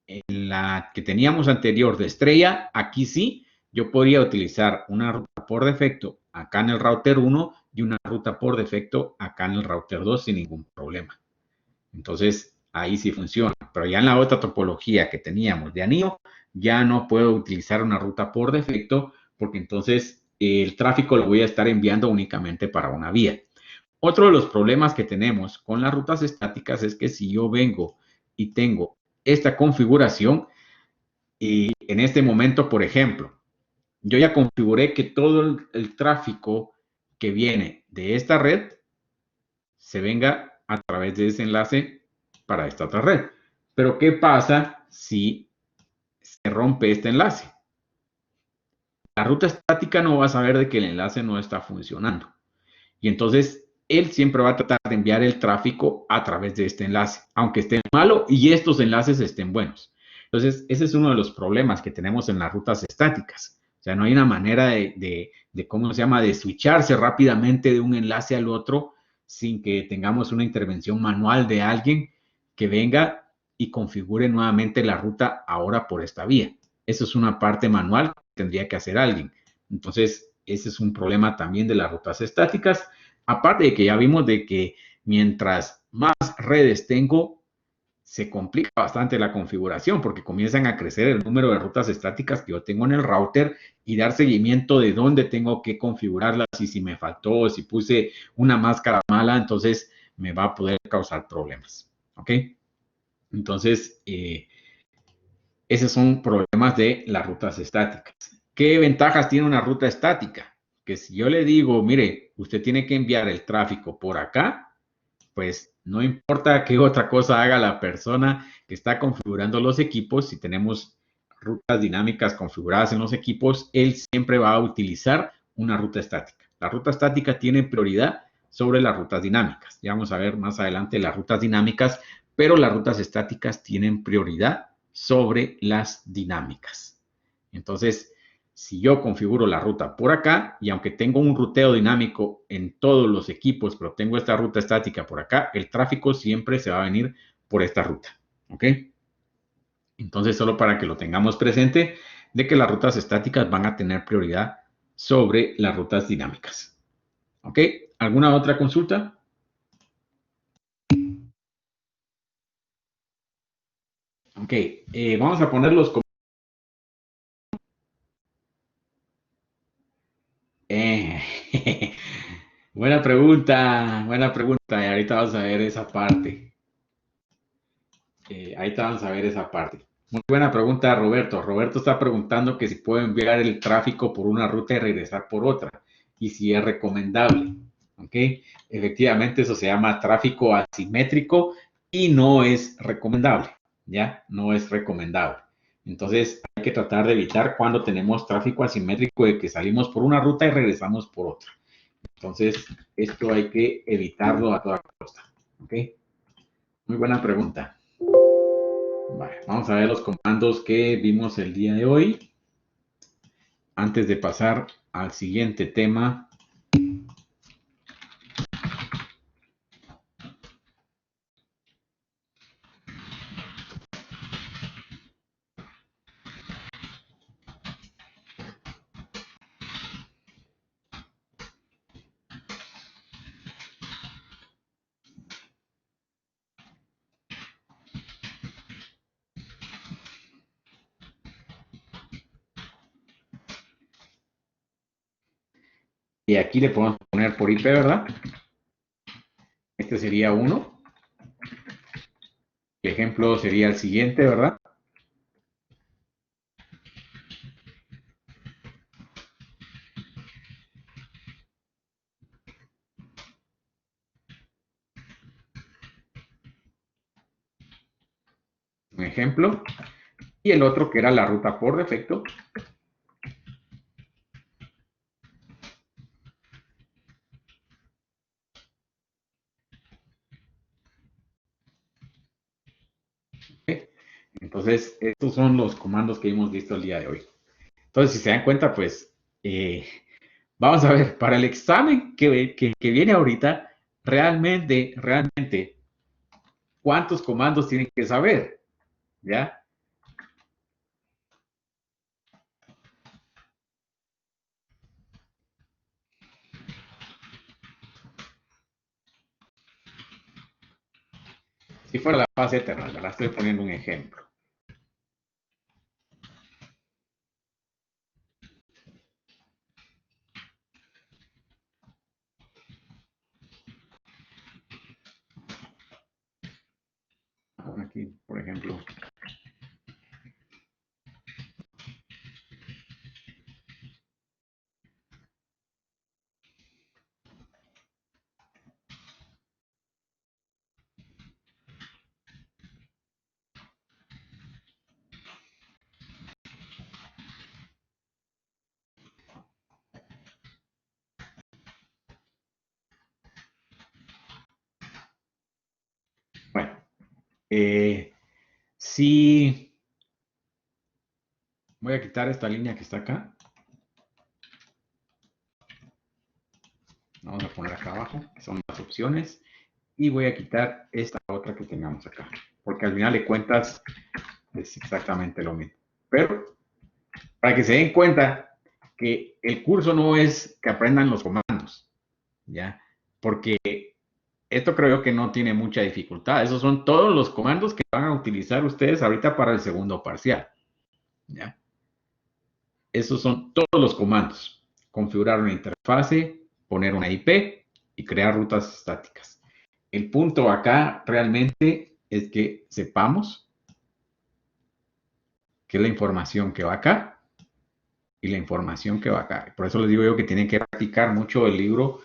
En la que teníamos anterior de estrella, aquí sí, yo podría utilizar una ruta por defecto acá en el router 1 y una ruta por defecto acá en el router 2 sin ningún problema. Entonces, ahí sí funciona. Pero ya en la otra topología que teníamos de anillo, ya no puedo utilizar una ruta por defecto porque entonces el tráfico lo voy a estar enviando únicamente para una vía. Otro de los problemas que tenemos con las rutas estáticas es que si yo vengo y tengo esta configuración y en este momento, por ejemplo, yo ya configuré que todo el tráfico que viene de esta red se venga a través de ese enlace para esta otra red. Pero ¿qué pasa si se rompe este enlace? La ruta estática no va a saber de que el enlace no está funcionando. Y entonces él siempre va a tratar de enviar el tráfico a través de este enlace, aunque esté malo y estos enlaces estén buenos. Entonces, ese es uno de los problemas que tenemos en las rutas estáticas. O sea, no hay una manera de ¿cómo se llama?, de switcharse rápidamente de un enlace al otro sin que tengamos una intervención manual de alguien que venga y configure nuevamente la ruta ahora por esta vía. Eso es una parte manual que tendría que hacer alguien. Entonces, ese es un problema también de las rutas estáticas. Aparte de que ya vimos de que mientras más redes tengo, se complica bastante la configuración porque comienzan a crecer el número de rutas estáticas que yo tengo en el router y dar seguimiento de dónde tengo que configurarlas y si me faltó, si puse una máscara mala, entonces me va a poder causar problemas. ¿Ok? Entonces, esos son problemas de las rutas estáticas. ¿Qué ventajas tiene una ruta estática? Que si yo le digo, mire, usted tiene que enviar el tráfico por acá, pues no importa qué otra cosa haga la persona que está configurando los equipos, si tenemos rutas dinámicas configuradas en los equipos, él siempre va a utilizar una ruta estática. La ruta estática tiene prioridad sobre las rutas dinámicas. Ya vamos a ver más adelante las rutas dinámicas, pero las rutas estáticas tienen prioridad sobre las dinámicas. Entonces, si yo configuro la ruta por acá, y aunque tengo un ruteo dinámico en todos los equipos, pero tengo esta ruta estática por acá, el tráfico siempre se va a venir por esta ruta, ¿ok? Entonces, solo para que lo tengamos presente, de que las rutas estáticas van a tener prioridad sobre las rutas dinámicas, ¿ok? ¿Alguna otra consulta? Ok, vamos a poner los buena pregunta, buena pregunta. Y ahorita vamos a ver esa parte. Ahorita vamos a ver esa parte. Muy buena pregunta, Roberto. Roberto está preguntando que si puedo enviar el tráfico por una ruta y regresar por otra. Y si es recomendable. Ok, efectivamente eso se llama tráfico asimétrico y no es recomendable. ¿Ya? No es recomendable. Entonces hay que tratar de evitar cuando tenemos tráfico asimétrico de que salimos por una ruta y regresamos por otra. Entonces, esto hay que evitarlo a toda costa. ¿Ok? Muy buena pregunta. Vale, vamos a ver los comandos que vimos el día de hoy. Antes de pasar al siguiente tema. Y aquí le podemos poner por IP, ¿verdad? Este sería uno. El ejemplo sería el siguiente, ¿verdad? Un ejemplo. Y el otro que era la ruta por defecto. Entonces, estos son los comandos que hemos visto el día de hoy. Entonces, si se dan cuenta, pues, vamos a ver, para el examen que viene ahorita, realmente, ¿cuántos comandos tienen que saber? ¿Ya? Si fuera la fase eterna, la estoy poniendo un ejemplo. Aquí, por ejemplo. Bueno, si voy a quitar esta línea que está acá. Vamos a poner acá abajo, que son las opciones. Y voy a quitar esta otra que tengamos acá. Porque al final de cuentas es exactamente lo mismo. Pero para que se den cuenta que el curso no es que aprendan los comandos, ¿ya? Porque esto creo que no tiene mucha dificultad. Esos son todos los comandos que van a utilizar ustedes ahorita para el segundo parcial, ¿ya? Esos son todos los comandos. Configurar una interfase, poner una IP y crear rutas estáticas. El punto acá realmente es que sepamos qué es la información que va acá y la información que va acá. Por eso les digo yo que tienen que practicar mucho el libro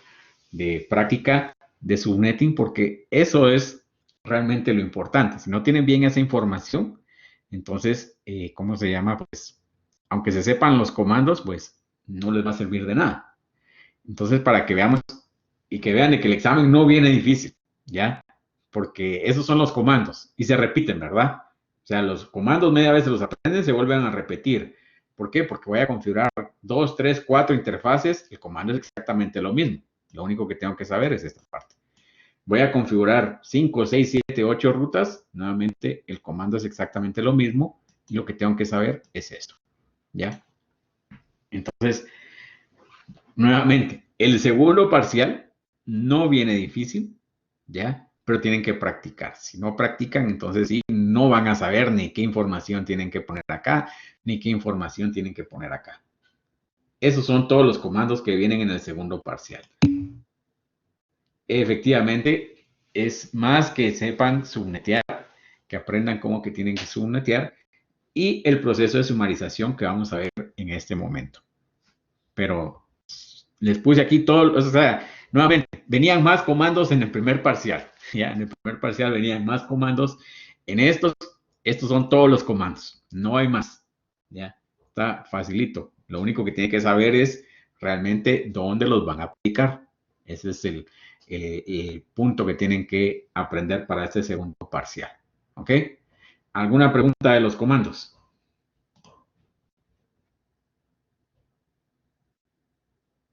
de práctica de subnetting, porque eso es realmente lo importante. Si no tienen bien esa información, entonces, ¿cómo se llama? Pues, aunque se sepan los comandos, pues no les va a servir de nada. Entonces, para que veamos y que vean de que el examen no viene difícil, ¿ya? Porque esos son los comandos y se repiten, ¿verdad? O sea, los comandos media vez se los aprenden, se vuelven a repetir. ¿Por qué? Porque voy a configurar 2, 3, 4 interfaces. El comando es exactamente lo mismo. Lo único que tengo que saber es esta parte. Voy a configurar 5, 6, 7, 8 rutas. Nuevamente, el comando es exactamente lo mismo. Y lo que tengo que saber es esto. ¿Ya? Entonces, nuevamente, el segundo parcial no viene difícil, ¿ya? Pero tienen que practicar. Si no practican, entonces sí, no van a saber ni qué información tienen que poner acá, ni qué información tienen que poner acá. Esos son todos los comandos que vienen en el segundo parcial. Efectivamente, es más que sepan subnetear, que aprendan cómo que tienen que subnetear y el proceso de sumarización que vamos a ver en este momento. Pero les puse aquí todo, o sea, nuevamente, venían más comandos en el primer parcial. Ya, en el primer parcial venían más comandos. En estos son todos los comandos. No hay más. Ya, está facilito. Lo único que tiene que saber es realmente dónde los van a aplicar. Ese es el punto que tienen que aprender para este segundo parcial. ¿Ok? ¿Alguna pregunta de los comandos?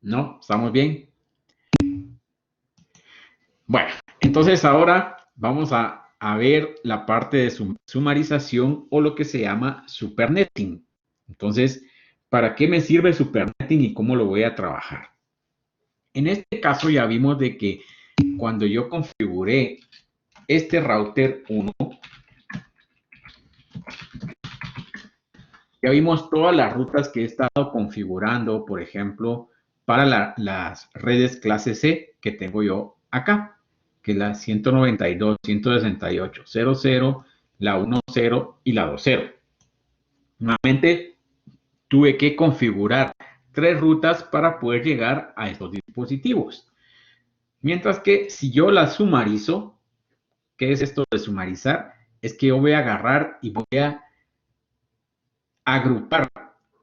¿No? ¿Estamos bien? Bueno, entonces ahora vamos a ver la parte de sumarización o lo que se llama supernetting. Entonces, ¿para qué me sirve supernetting y cómo lo voy a trabajar? En este caso ya vimos de que cuando yo configuré este router 1, ya vimos todas las rutas que he estado configurando, por ejemplo, para las redes clase C que tengo yo acá, que es la 192.168.0.0, la 1.0 y la 2.0. Nuevamente, tuve que configurar 3 rutas para poder llegar a estos dispositivos. Mientras que si yo las sumarizo, ¿qué es esto de sumarizar? Es que yo voy a agarrar y voy a agrupar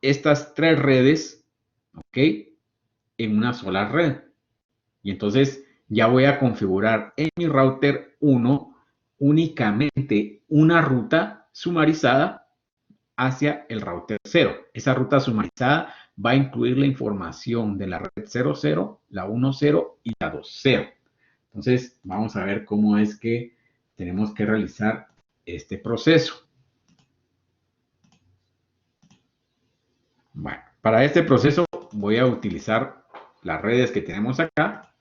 estas 3 redes, ¿ok? En una sola red. Y entonces ya voy a configurar en mi router 1 únicamente una ruta sumarizada hacia el router 0. Esa ruta sumarizada va a incluir la información de la red 00, la 10 y la 20. Entonces vamos a ver cómo es que tenemos que realizar este proceso. Bueno, para este proceso voy a utilizar las redes que tenemos acá,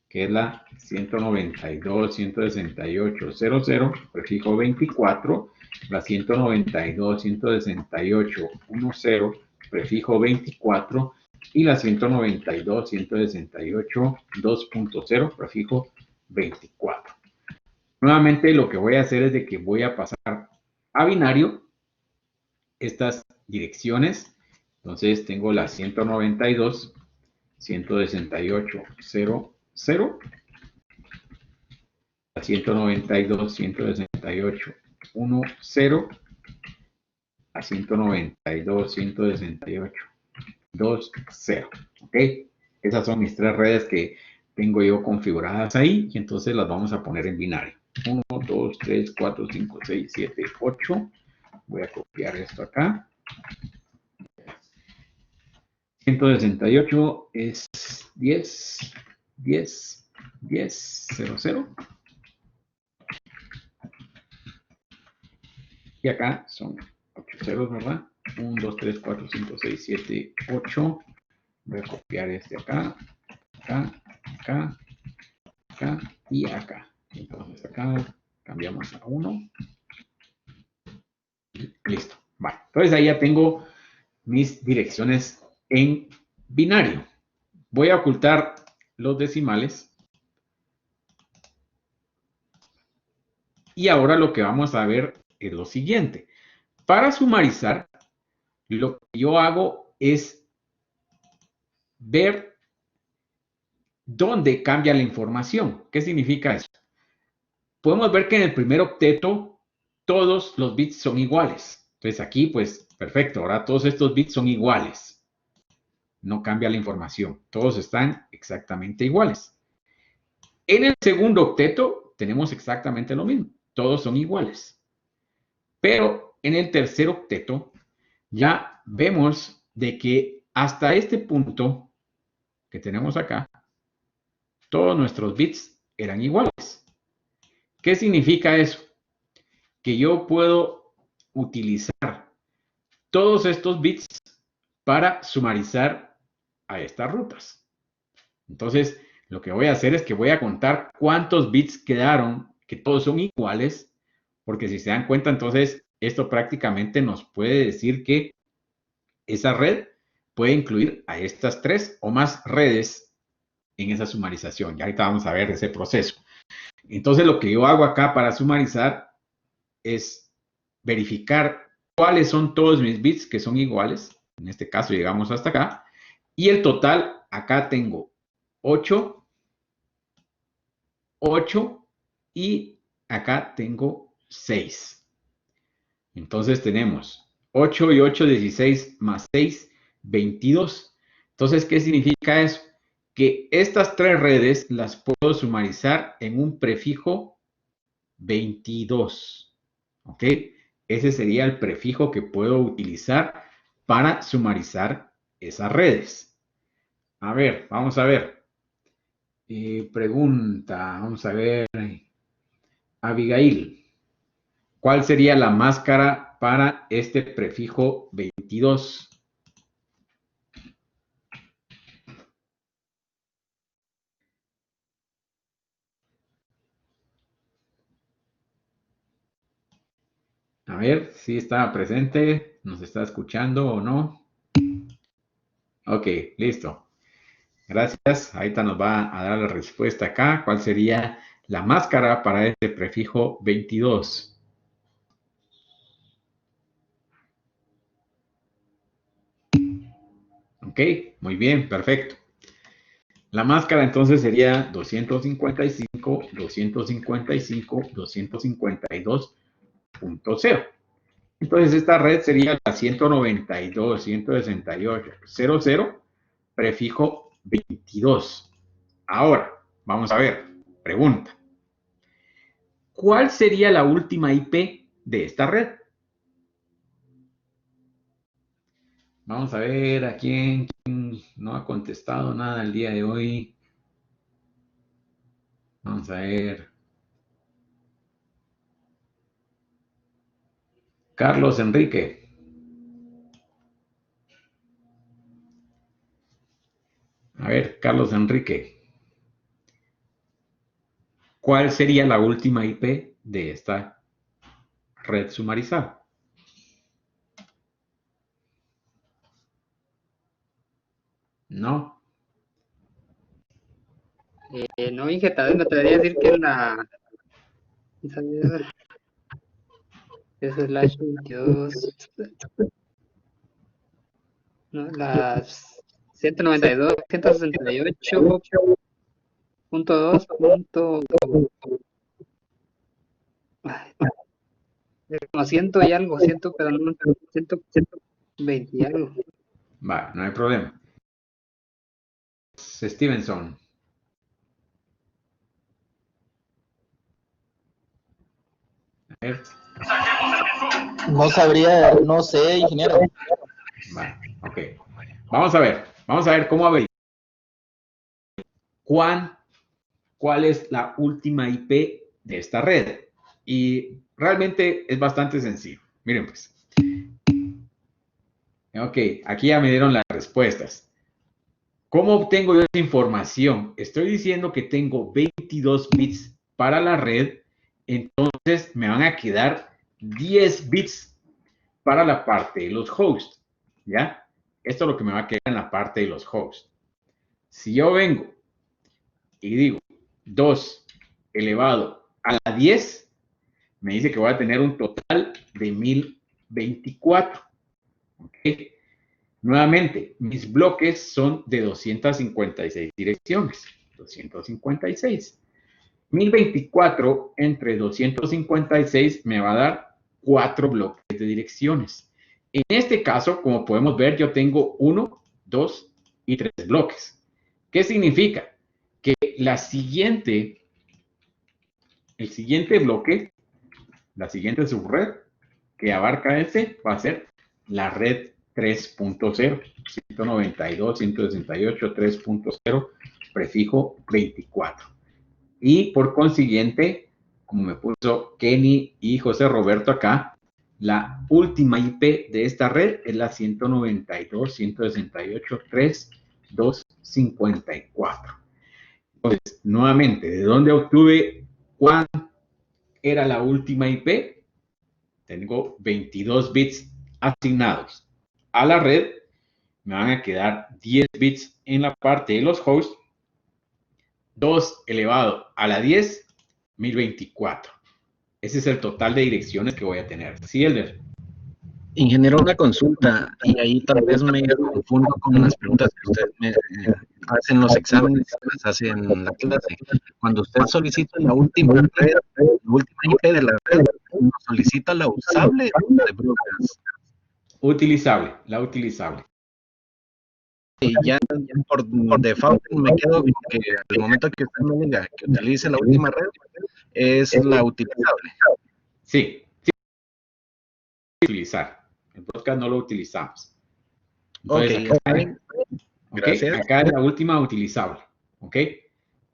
que es la 192.168.0.0, prefijo 24, la 192.168.1.0, prefijo 24, y la 192.168.2.0, prefijo 24. Nuevamente lo que voy a hacer es de que voy a pasar a binario estas direcciones. Entonces tengo la 192.168.0.0, la 192.168.1.0, la 192.168.2.0. ¿Ok? Esas son mis 3 redes que tengo yo configuradas ahí y entonces las vamos a poner en binario. 1, 2, 3, 4, 5, 6, 7, 8. Voy a copiar esto acá. 168 es 10, 10, 10, 0, 0. Y acá son 8 ceros, ¿verdad? 1, 2, 3, 4, 5, 6, 7, 8. Voy a copiar este acá, acá, acá, acá y acá. Entonces acá cambiamos a 1. Listo. Vale. Entonces ahí ya tengo mis direcciones en binario. Voy a ocultar los decimales. Y ahora lo que vamos a ver es lo siguiente. Para sumarizar, lo que yo hago es ver dónde cambia la información. ¿Qué significa eso? Podemos ver que en el primer octeto todos los bits son iguales. Entonces aquí, pues, perfecto. Ahora todos estos bits son iguales. No cambia la información. Todos están exactamente iguales. En el segundo octeto tenemos exactamente lo mismo. Todos son iguales. Pero en el tercer octeto ya vemos de que hasta este punto que tenemos acá, todos nuestros bits eran iguales. ¿Qué significa eso? Que yo puedo utilizar todos estos bits para sumarizar a estas rutas. Entonces, lo que voy a hacer es que voy a contar cuántos bits quedaron, que todos son iguales, porque si se dan cuenta, entonces esto prácticamente nos puede decir que esa red puede incluir a estas 3 o más redes en esa sumarización. Y ahorita vamos a ver ese proceso. Entonces, lo que yo hago acá para sumarizar es verificar cuáles son todos mis bits que son iguales. En este caso llegamos hasta acá. Y el total, acá tengo 8, 8 y acá tengo 6. Entonces tenemos 8 y 8, 16 más 6, 22. Entonces, ¿qué significa eso? Que estas 3 redes las puedo sumarizar en un prefijo 22. ¿Ok? Ese sería el prefijo que puedo utilizar para sumarizar esas redes. A ver, vamos a ver. Pregunta, vamos a ver. Abigail, ¿cuál sería la máscara para este prefijo 22? A ver si está presente, nos está escuchando o no. Ok, listo. Gracias. Ahorita nos va a dar la respuesta acá. ¿Cuál sería la máscara para este prefijo 22? Ok, muy bien, perfecto. La máscara entonces sería 255, 255, 252.0. Entonces esta red sería la 192, 168, 00, prefijo 22. Ahora, vamos a ver, pregunta. ¿Cuál sería la última IP de esta red? Vamos a ver a quién no ha contestado nada el día de hoy. Vamos a ver. Carlos Enrique. A ver, Carlos Enrique. ¿Cuál sería la última IP de esta red sumarizada? No. No, Inge, tal vez me atrevería a decir que es slash 22, ¿no? Las 192, 168.2. Como 100 y algo, 100, pero no, 120 y algo. Vale, no hay problema. Stevenson. A ver. No sabría, no sé, ingeniero. Vale, ok. Vamos a ver cómo averiguar cuál es la última IP de esta red. Y realmente es bastante sencillo. Miren pues. Ok, aquí ya me dieron las respuestas. ¿Cómo obtengo yo esa información? Estoy diciendo que tengo 22 bits para la red, entonces me van a quedar 10 bits para la parte de los hosts, ¿ya? Esto es lo que me va a quedar en la parte de los hosts. Si yo vengo y digo 2 elevado a la 10, me dice que voy a tener un total de 1024. ¿Ok? Nuevamente, mis bloques son de 256 direcciones. 256. 1024 entre 256 me va a dar 4 bloques de direcciones. En este caso, como podemos ver, yo tengo 1, 2 y 3 bloques. ¿Qué significa? Que el siguiente bloque, la siguiente subred que abarca este va a ser la red 3.0, 192.168, 3.0, prefijo 24. Y por consiguiente, como me puso Kenny y José Roberto acá, la última IP de esta red es la 192.168.3.254. Entonces, nuevamente, ¿de dónde obtuve cuál era la última IP? Tengo 22 bits asignados a la red. Me van a quedar 10 bits en la parte de los hosts. 2 elevado a la 10, 1024. Ese es el total de direcciones que voy a tener. ¿Sí, Elder? Ingeniero, una consulta, y ahí tal vez me confundo con las preguntas que ustedes me hacen los exámenes, las hacen en la clase. Cuando usted solicita la última red, la última IP de la red, ¿solicita la usable o la de broadcast? Utilizable, la utilizable. Y ya por default me quedo con que al momento que usted me diga que utilice la última red, es la utilizable. Sí, utilizar. El broadcast no lo utilizamos. Entonces, Ok, gracias. Acá es la última utilizable. ¿Ok?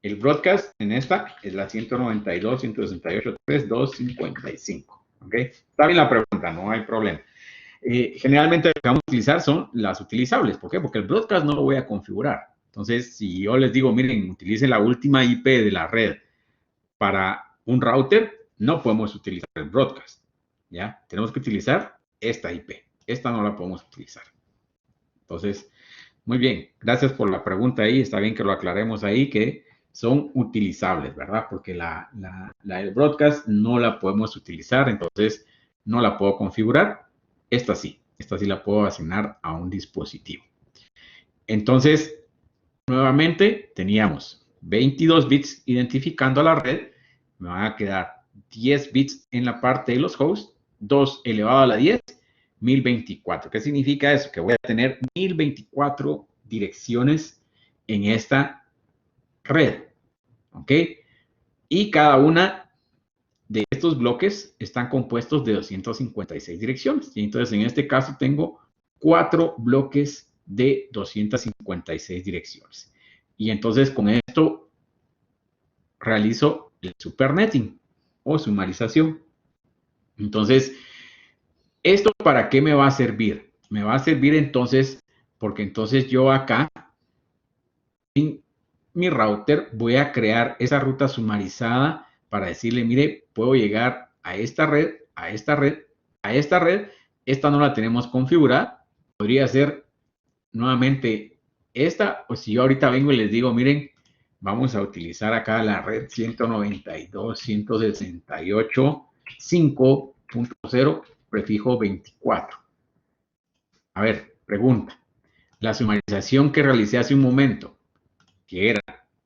El broadcast en esta es la 192.168.3.255. ¿Ok? Está bien la pregunta, no hay problema. Generalmente lo que vamos a utilizar son las utilizables. ¿Por qué? Porque el broadcast no lo voy a configurar. Entonces, si yo les digo, miren, utilicen la última IP de la red para un router, no podemos utilizar el broadcast. ¿Ya? Tenemos que utilizar esta IP. Esta no la podemos utilizar. Entonces, muy bien. Gracias por la pregunta ahí. Está bien que lo aclaremos ahí, que son utilizables, ¿verdad? Porque la del broadcast no la podemos utilizar, entonces no la puedo configurar. Esta sí la puedo asignar a un dispositivo. Entonces, nuevamente teníamos 22 bits identificando a la red. Me van a quedar 10 bits en la parte de los hosts, 2 elevado a la 10, 1024. ¿Qué significa eso? Que voy a tener 1024 direcciones en esta red. ¿Ok? Y cada una de estos bloques están compuestos de 256 direcciones. Y entonces, en este caso, tengo 4 bloques de 256 direcciones. Y entonces, con esto, realizo el supernetting o sumarización. Entonces, ¿esto para qué me va a servir? Me va a servir entonces, porque entonces yo acá, en mi router, voy a crear esa ruta sumarizada para decirle, mire, puedo llegar a esta red, a esta red, a esta red. Esta no la tenemos configurada. Podría ser nuevamente esta, o si yo ahorita vengo y les digo, miren, vamos a utilizar acá la red 192.168.5.0, prefijo 24. A ver, pregunta. La sumarización que realicé hace un momento, que era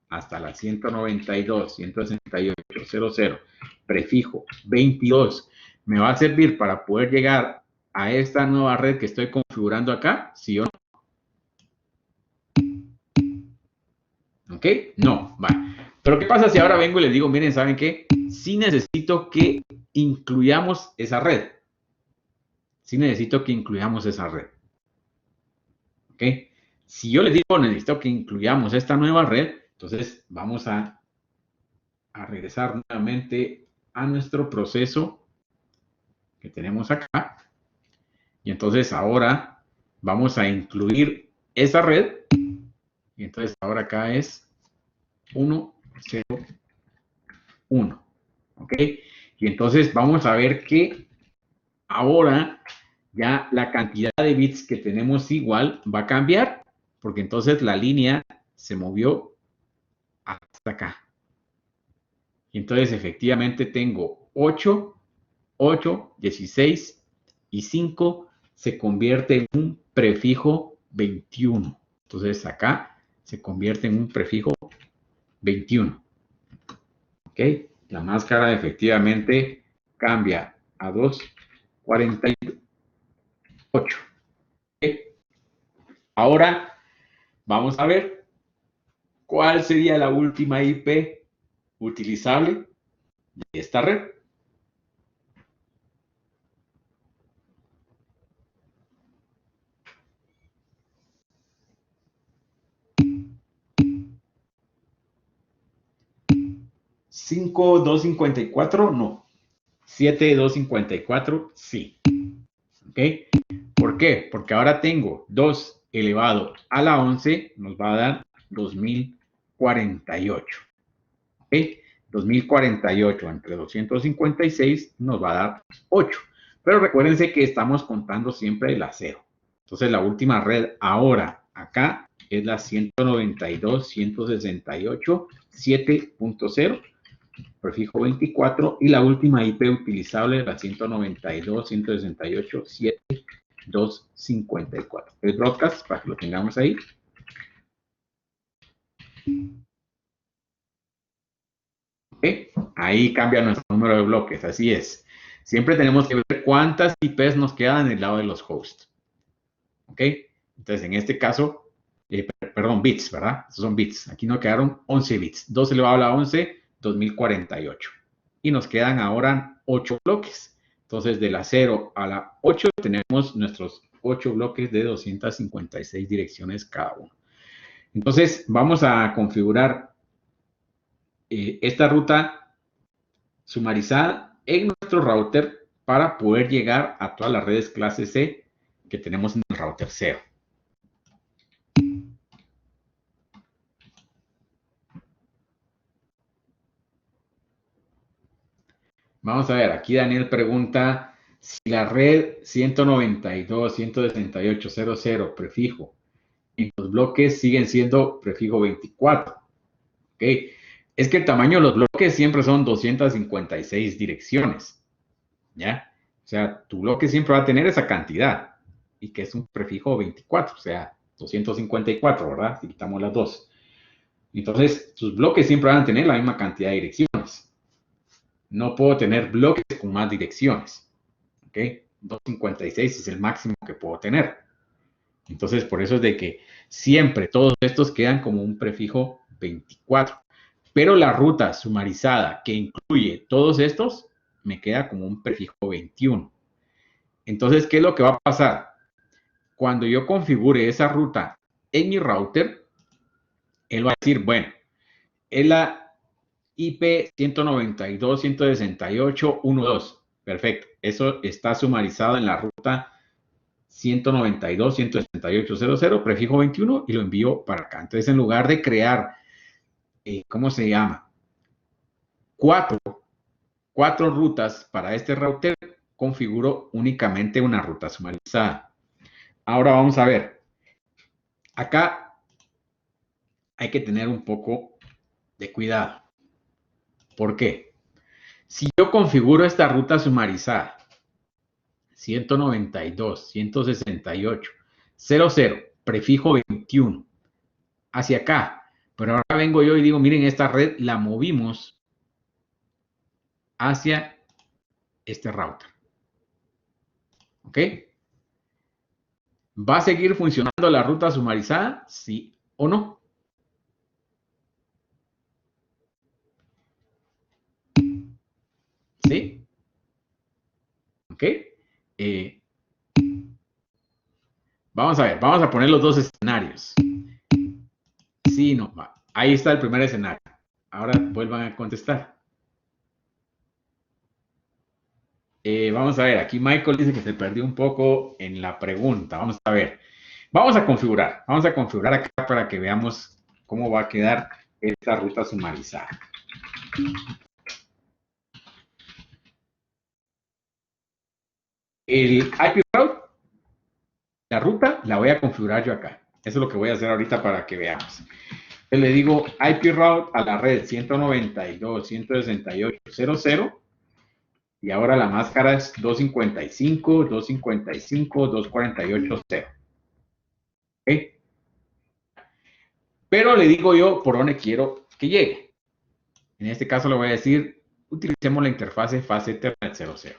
hasta la 192.168.0.0, prefijo 22, ¿me va a servir para poder llegar a esta nueva red que estoy configurando acá? ¿Sí o no? ¿Ok? No, vale. Pero ¿qué pasa si ahora vengo y les digo, miren, ¿saben qué? Sí necesito que incluyamos esa red. Sí necesito que incluyamos esa red. ¿Ok? Si yo les digo, necesito que incluyamos esta nueva red, entonces vamos a regresar nuevamente a nuestro proceso que tenemos acá. Y entonces ahora vamos a incluir esa red. Y entonces ahora acá es 1, 0, 1. ¿Ok? Y entonces vamos a ver que ahora ya la cantidad de bits que tenemos igual va a cambiar, porque entonces la línea se movió hasta acá. Y entonces efectivamente tengo 8, 8, 16 y 5 se convierte en un prefijo 21. Entonces acá se convierte en un prefijo 21. ¿Ok? La máscara efectivamente cambia a 248. ¿Ok? Ahora vamos a ver cuál sería la última IP utilizable de esta red. 5.254, no. 7.254, sí. ¿Ok? ¿Por qué? Porque ahora tengo 2 elevado a la 11, nos va a dar 2048. ¿Ok? 2048 entre 256 nos va a dar 8. Pero recuérdense que estamos contando siempre la 0. Entonces la última red ahora acá es la 192.168.7.0, prefijo 24, y la última IP utilizable es la 192.168.7.254. El broadcast, para que lo tengamos ahí. ¿Okay? Ahí cambia nuestro número de bloques, así es. Siempre tenemos que ver cuántas IPs nos quedan en el lado de los hosts. ¿Ok? Entonces, en este caso, perdón, bits, ¿verdad? Estos son bits. Aquí nos quedaron 11 bits. 2 elevado a la 11, 2048. Y nos quedan ahora 8 bloques. Entonces, de la 0 a la 8 tenemos nuestros 8 bloques de 256 direcciones cada uno. Entonces, vamos a configurar esta ruta sumarizada en nuestro router para poder llegar a todas las redes clase C que tenemos en el router 0. Vamos a ver, aquí Daniel pregunta si la red 192.168.0.0 prefijo y los bloques siguen siendo prefijo 24. ¿Ok? Es que el tamaño de los bloques siempre son 256 direcciones. ¿Ya? O sea, tu bloque siempre va a tener esa cantidad y que es un prefijo 24, o sea, 254, ¿verdad? Si quitamos las dos. Entonces, tus bloques siempre van a tener la misma cantidad de direcciones. No puedo tener bloques con más direcciones. ¿Ok? 256 es el máximo que puedo tener. Entonces, por eso es de que siempre todos estos quedan como un prefijo 24. Pero la ruta sumarizada que incluye todos estos me queda como un prefijo 21. Entonces, ¿qué es lo que va a pasar? Cuando yo configure esa ruta en mi router, él va a decir, bueno, es la IP 192.168.1.2. Perfecto. Eso está sumarizado en la ruta 192.168.0.0, prefijo 21, y lo envío para acá. Entonces, en lugar de crear, ¿cómo se llama? Cuatro rutas para este router, configuro únicamente una ruta sumarizada. Ahora vamos a ver. Acá hay que tener un poco de cuidado. ¿Por qué? Si yo configuro esta ruta sumarizada, 192.168.0.0, prefijo 21, hacia acá, pero ahora vengo yo y digo, miren, esta red la movimos hacia este router. ¿Ok? ¿Va a seguir funcionando la ruta sumarizada? ¿Sí o no? ¿Sí? ¿Ok? Vamos a ver, vamos a poner los dos escenarios. Sí, no, va. Ahí está el primer escenario. Ahora vuelvan a contestar. Vamos a ver, aquí Michael dice que se perdió un poco en la pregunta. Vamos a ver. Vamos a configurar acá para que veamos cómo va a quedar esta ruta sumarizada. El IP route, la ruta, la voy a configurar yo acá. Eso es lo que voy a hacer ahorita para que veamos. Yo le digo IP route a la red 192.168.0.0 y ahora la máscara es 255.248.0. ¿Ok? Pero le digo yo por dónde quiero que llegue. En este caso le voy a decir, utilicemos la interfase fase Ethernet 00.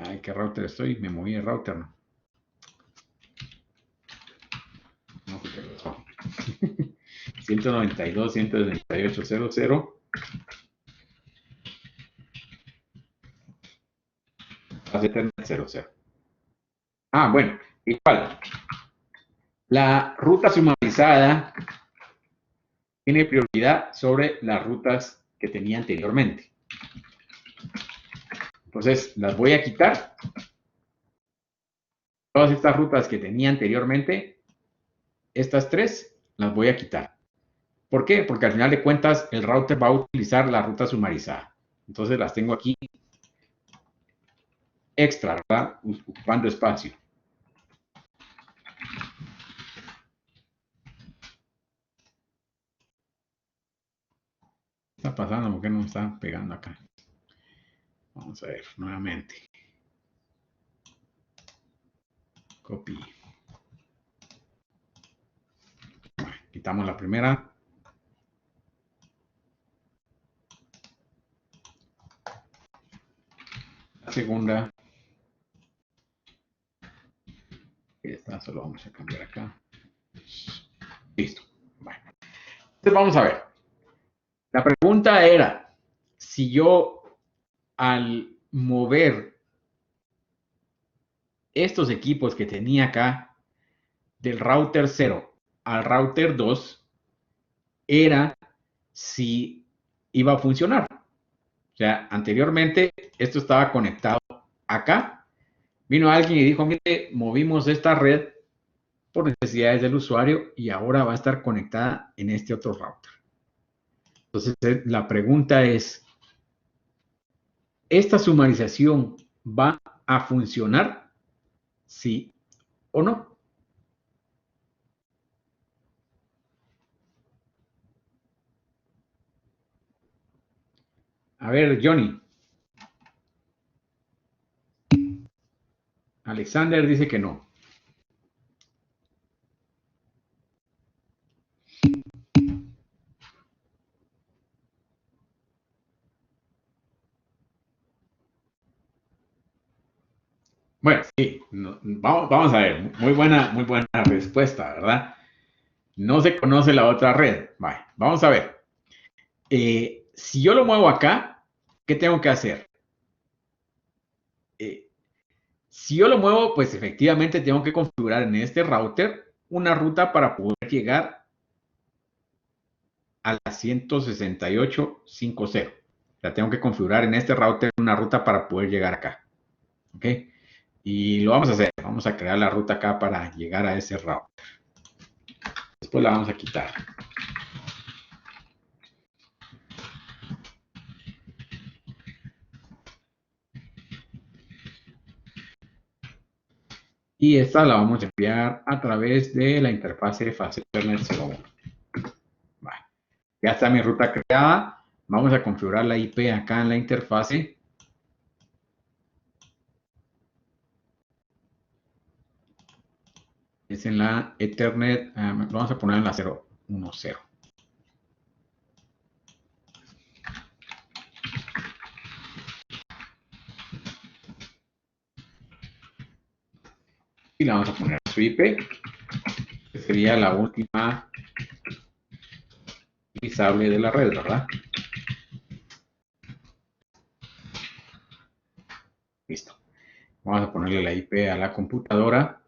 Ay, ¿qué router estoy? Me moví el router, ¿no? No, porque lo 192.168.0.0. Fase Ethernet 00. Ah, bueno, igual. La ruta sumarizada tiene prioridad sobre las rutas que tenía anteriormente. Entonces, las voy a quitar. Todas estas rutas que tenía anteriormente, estas tres, las voy a quitar. ¿Por qué? Porque al final de cuentas, el router va a utilizar la ruta sumarizada. Entonces, las tengo aquí extra, ¿verdad? Ocupando espacio. ¿Qué está pasando? ¿Por qué no me está pegando acá? Vamos a ver nuevamente. Copy. Bueno, quitamos la primera. La segunda. Esta solo vamos a cambiar acá. Listo. Bueno. Entonces vamos a ver. La pregunta era, si yo al mover estos equipos que tenía acá del router 0 al router 2, era si iba a funcionar. O sea, anteriormente esto estaba conectado acá. Vino alguien y dijo, mire, movimos esta red por necesidades del usuario y ahora va a estar conectada en este otro router. Entonces, la pregunta es, ¿esta sumarización va a funcionar? ¿Sí o no? A ver, Johnny. Alexander dice que no. Bueno, sí, no, vamos a ver. Muy buena respuesta, ¿verdad? No se conoce la otra red. Vale, vamos a ver. Si yo lo muevo acá, ¿qué tengo que hacer? Si yo lo muevo, pues efectivamente tengo que configurar en este router una ruta para poder llegar a la 168.50. La tengo que configurar en este router una ruta para poder llegar acá. ¿Ok? Y lo vamos a hacer. Vamos a crear la ruta acá para llegar a ese router. Después la vamos a quitar. Y esta la vamos a enviar a través de la interfase Fast Ethernet 01. Vale. Ya está mi ruta creada. Vamos a configurar la IP acá en la interfase. Es en la Ethernet. Lo vamos a poner en la 010. Y le vamos a poner su IP, que sería la última utilizable de la red, ¿verdad? Listo. Vamos a ponerle la IP a la computadora.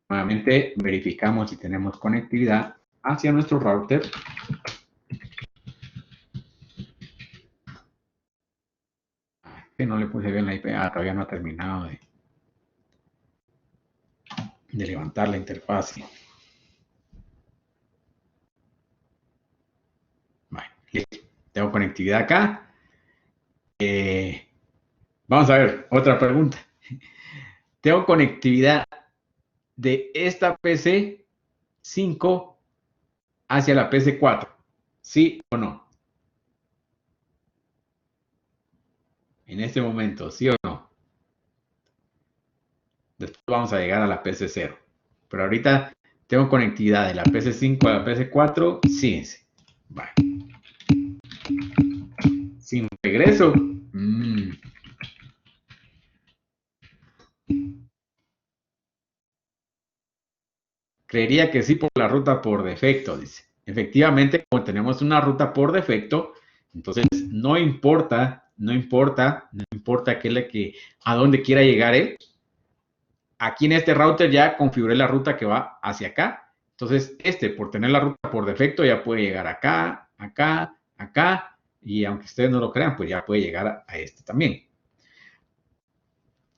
Nuevamente verificamos si tenemos conectividad hacia nuestro router. Que no le puse bien la IP. Todavía no ha terminado de levantar la interfaz. Bueno, listo. Tengo conectividad acá. Vamos a ver, otra pregunta. Tengo conectividad de esta PC 5 hacia la PC 4. ¿Sí o no? En este momento, ¿sí o no? Después vamos a llegar a la PC 0. Pero ahorita tengo conectividad de la PC 5 a la PC 4. Sí. Vale. Sin regreso. Creería que sí por la ruta por defecto, dice. Efectivamente, como tenemos una ruta por defecto, Entonces, no importa a dónde quiera llegar él. Aquí en este router ya configuré la ruta que va hacia acá. Entonces, por tener la ruta por defecto, ya puede llegar acá, acá, acá. Y aunque ustedes no lo crean, pues ya puede llegar a este también.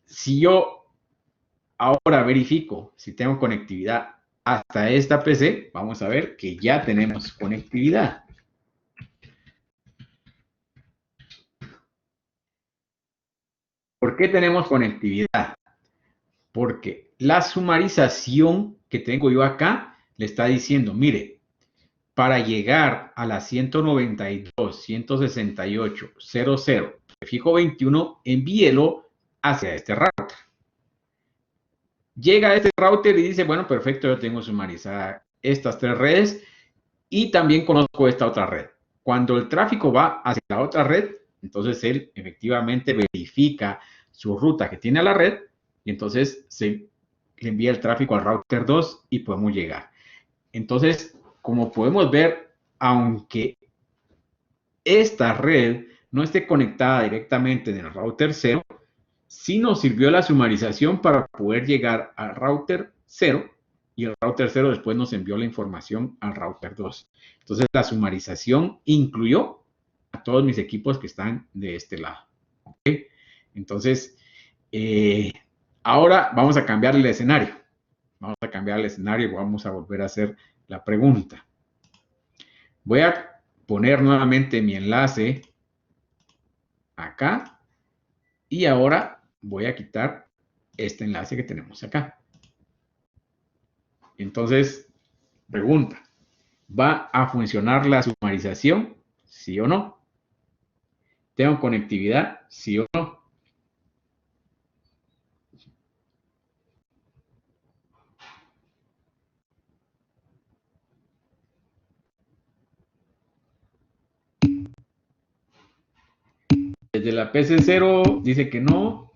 Si yo ahora verifico si tengo conectividad hasta esta PC, vamos a ver que ya tenemos conectividad. ¿Por qué tenemos conectividad? Porque la sumarización que tengo yo acá le está diciendo, mire, para llegar a la 192.168.00, prefijo 21, envíelo hacia este router. Llega a este router y dice, bueno, perfecto, yo tengo sumarizada estas 3 redes y también conozco esta otra red. Cuando el tráfico va hacia la otra red, entonces él efectivamente verifica su ruta que tiene a la red y entonces le envía el tráfico al router 2 y podemos llegar. Entonces, como podemos ver, aunque esta red no esté conectada directamente en el router 0, sí nos sirvió la sumarización para poder llegar al router 0 y el router 0 después nos envió la información al router 2. Entonces, la sumarización incluyó a todos mis equipos que están de este lado. ¿Okay? Entonces, ahora vamos a cambiar el escenario. Vamos a cambiar el escenario y vamos a volver a hacer la pregunta. Voy a poner nuevamente mi enlace acá y ahora voy a quitar este enlace que tenemos acá. Entonces, pregunta, ¿va a funcionar la sumarización? ¿Sí o no? ¿Tengo conectividad? ¿Sí o no? Desde la PC0 dice que no.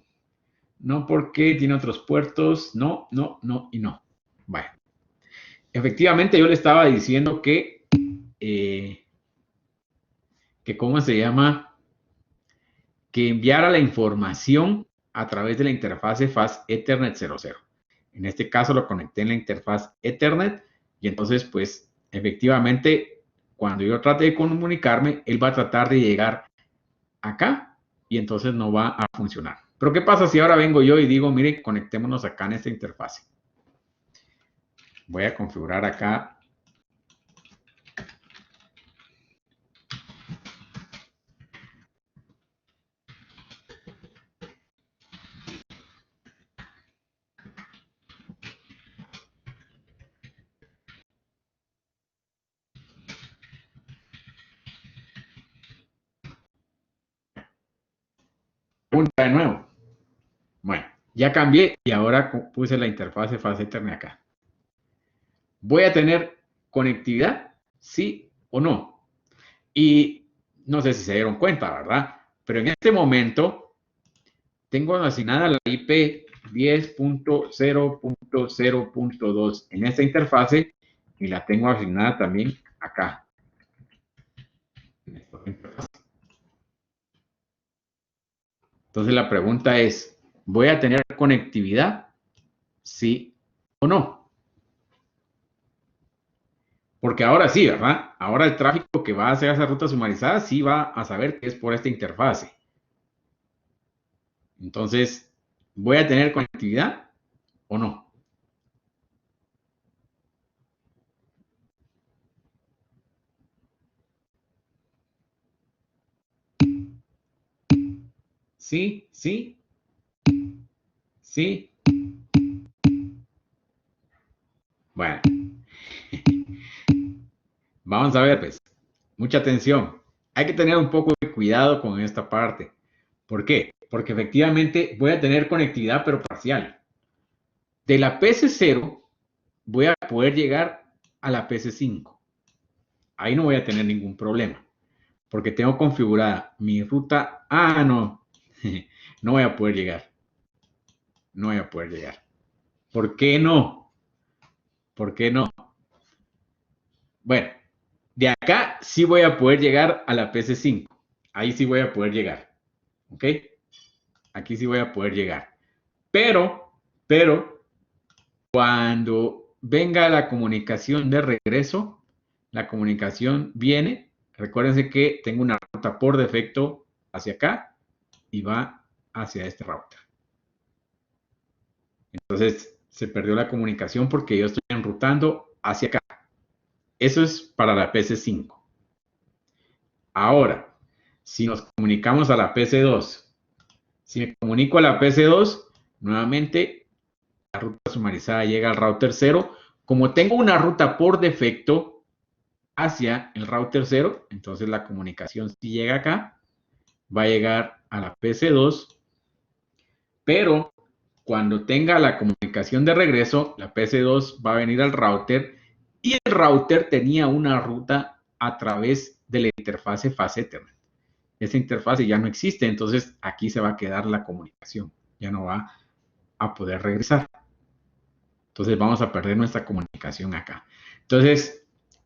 No porque tiene otros puertos. No, no, no y no. Bueno. Efectivamente yo le estaba diciendo que ¿cómo se llama? Que enviara la información a través de la interfase Fast Ethernet 00. En este caso lo conecté en la interfaz Ethernet y entonces pues efectivamente cuando yo trate de comunicarme, él va a tratar de llegar acá y entonces no va a funcionar. Pero ¿qué pasa si ahora vengo yo y digo, mire, conectémonos acá en esta interfase? Voy a configurar acá. Pregunta de nuevo. Bueno, ya cambié y ahora puse la interfase Fast Ethernet acá. ¿Voy a tener conectividad? ¿Sí o no? Y no sé si se dieron cuenta, ¿verdad? Pero en este momento tengo asignada la IP 10.0.0.2 en esta interfase y la tengo asignada también acá. Entonces la pregunta es, ¿voy a tener conectividad? ¿Sí o no? Porque ahora sí, ¿verdad? Ahora el tráfico que va a hacer esa ruta sumarizada sí va a saber que es por esta interfase. Entonces, ¿voy a tener conectividad o no? Sí, sí, sí. Bueno. Vamos a ver, pues. Mucha atención. Hay que tener un poco de cuidado con esta parte. ¿Por qué? Porque efectivamente voy a tener conectividad, pero parcial. De la PC0 voy a poder llegar a la PC5. Ahí no voy a tener ningún problema. Porque tengo configurada mi ruta. Ah, no. No voy a poder llegar. No voy a poder llegar. ¿Por qué no? ¿Por qué no? Bueno, De acá sí voy a poder llegar a la PC5. Ahí sí voy a poder llegar. ¿Ok? Aquí sí voy a poder llegar. Pero, cuando venga la comunicación de regreso, la comunicación viene. Recuérdense que tengo una ruta por defecto hacia acá y va hacia este router. Entonces, se perdió la comunicación porque yo estoy enrutando hacia acá. Eso es para la PC5. Ahora, si nos comunicamos a la PC2, si me comunico a la PC2, nuevamente la ruta sumarizada llega al router 0. Como tengo una ruta por defecto hacia el router 0, entonces la comunicación si llega acá, va a llegar a la PC2, pero cuando tenga la comunicación de regreso, la PC2 va a venir al router y el router tenía una ruta a través de la interfase Fast Ethernet. Esa interfase ya no existe, entonces aquí se va a quedar la comunicación, ya no va a poder regresar. Entonces vamos a perder nuestra comunicación acá. Entonces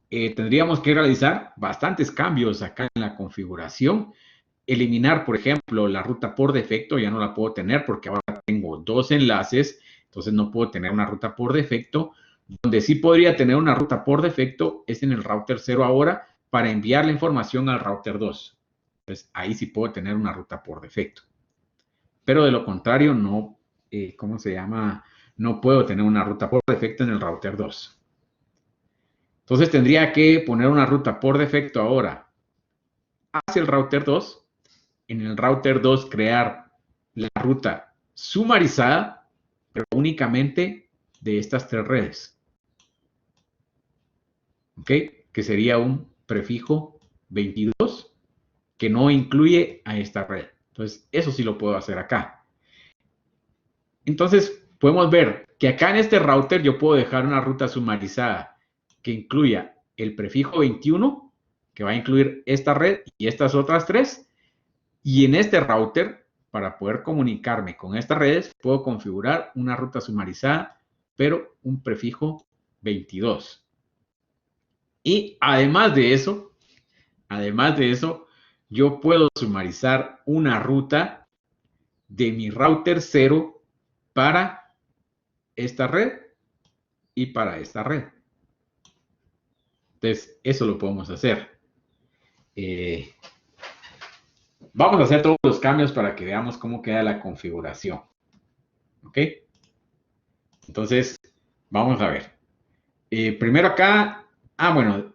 tendríamos que realizar bastantes cambios acá en la configuración. Eliminar, por ejemplo, la ruta por defecto, ya no la puedo tener porque ahora tengo dos enlaces, entonces no puedo tener una ruta por defecto. Donde sí podría tener una ruta por defecto es en el router 0 ahora para enviar la información al router 2. Entonces ahí sí puedo tener una ruta por defecto. Pero de lo contrario no, ¿cómo se llama? No puedo tener una ruta por defecto en el router 2. Entonces tendría que poner una ruta por defecto ahora hacia el router 2. En el router 2 crear la ruta sumarizada, pero únicamente de estas tres redes. ¿Ok? Que sería un prefijo 22 que no incluye a esta red. Entonces, eso sí lo puedo hacer acá. Entonces, podemos ver que acá en este router yo puedo dejar una ruta sumarizada que incluya el prefijo 21, que va a incluir esta red y estas otras tres. Y en este router, para poder comunicarme con estas redes, puedo configurar una ruta sumarizada, pero un prefijo 22. Y además de eso, yo puedo sumarizar una ruta de mi router 0 para esta red y para esta red. Entonces, eso lo podemos hacer. Vamos a hacer todos los cambios para que veamos cómo queda la configuración. ¿Ok? Entonces, vamos a ver. Primero acá, bueno,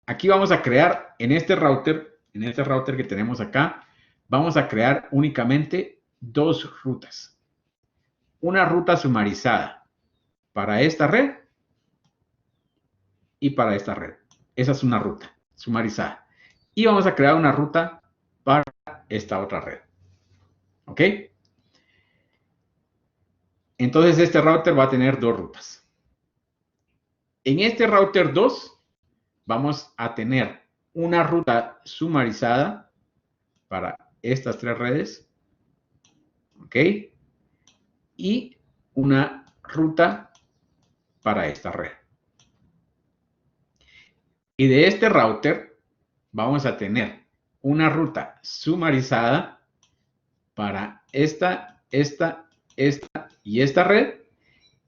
aquí vamos a crear en este router que tenemos acá, vamos a crear únicamente dos rutas. Una ruta sumarizada para esta red y para esta red. Esa es una ruta sumarizada. Y vamos a crear una ruta para esta otra red. ¿Ok? Entonces este router va a tener dos rutas. En este router 2 vamos a tener una ruta sumarizada para estas tres redes. ¿Ok? Y una ruta para esta red. Y de este router vamos a tener una ruta sumarizada para esta y esta red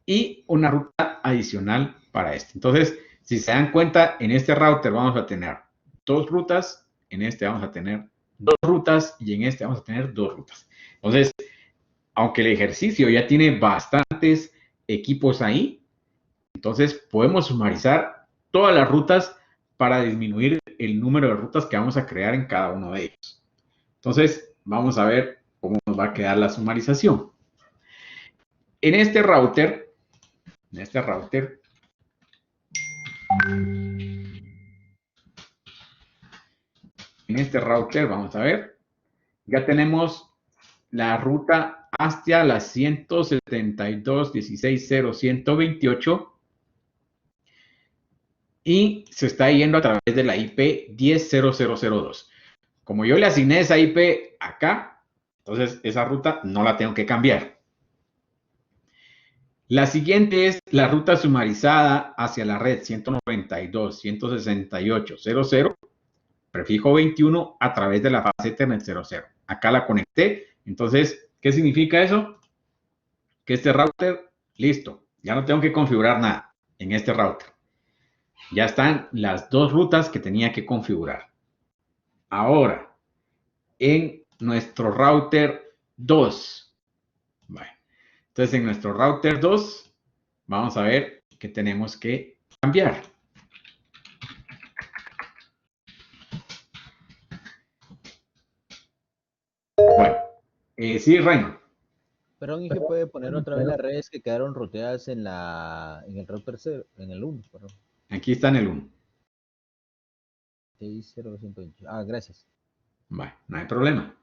y una ruta adicional para esta. Entonces, si se dan cuenta, en este router vamos a tener dos rutas, en este vamos a tener dos rutas y en este vamos a tener dos rutas. Entonces, aunque el ejercicio ya tiene bastantes equipos ahí, entonces podemos sumarizar todas las rutas para disminuir el número de rutas que vamos a crear en cada uno de ellos. Entonces, vamos a ver cómo nos va a quedar la sumarización. En este router, vamos a ver, ya tenemos la ruta hacia la 172.16.0.128 y se está yendo a través de la IP 10.0.0.0.2. Como yo le asigné esa IP acá, entonces esa ruta no la tengo que cambiar. La siguiente es la ruta sumarizada hacia la red 192.168.0.0, prefijo 21 a través de la fase Ethernet 00. Acá la conecté. Entonces, ¿qué significa eso? Que este router, listo, ya no tengo que configurar nada en este router. Ya están las dos rutas que tenía que configurar. Ahora, en nuestro router 2. Bueno, entonces, en nuestro router 2, vamos a ver qué tenemos que cambiar. Bueno, sí, Reino. Perdón, Inge, puede poner otra vez las redes que quedaron ruteadas en el router 0, en el 1, perdón. Aquí está en el 1. 6.0.128. Ah, gracias. Bueno, no hay problema.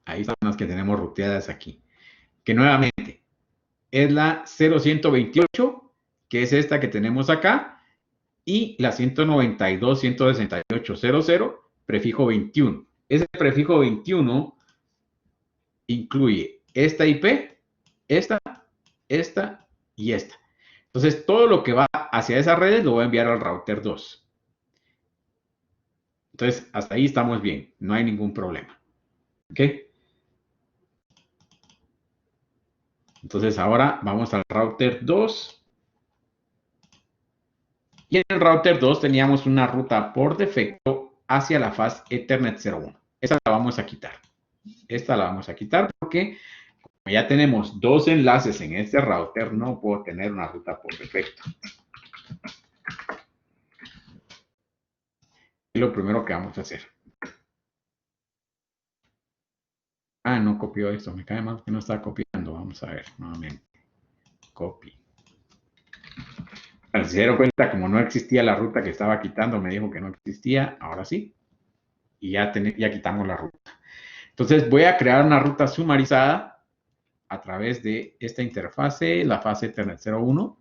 Ahí están las que tenemos ruteadas aquí. Que nuevamente es la 0128, que es esta que tenemos acá, y la 192.168.0.0, prefijo 21. Ese prefijo 21 incluye esta IP, esta y esta. Entonces, todo lo que va hacia esas redes lo voy a enviar al router 2. Entonces, hasta ahí estamos bien. No hay ningún problema. ¿Ok? Entonces, ahora vamos al router 2. Y en el router 2 teníamos una ruta por defecto hacia la fase Ethernet 01. Esta la vamos a quitar. Esta la vamos a quitar porque como ya tenemos dos enlaces en este router, no puedo tener una ruta por defecto. Es lo primero que vamos a hacer. Ah, no copió esto. Me cae mal que no está copiando. Vamos a ver nuevamente. Copy. Si se dieron cuenta, como no existía la ruta que estaba quitando, me dijo que no existía. Ahora sí. Y ya quitamos la ruta. Entonces voy a crear una ruta sumarizada a través de esta interfase, la fase Ethernet 01.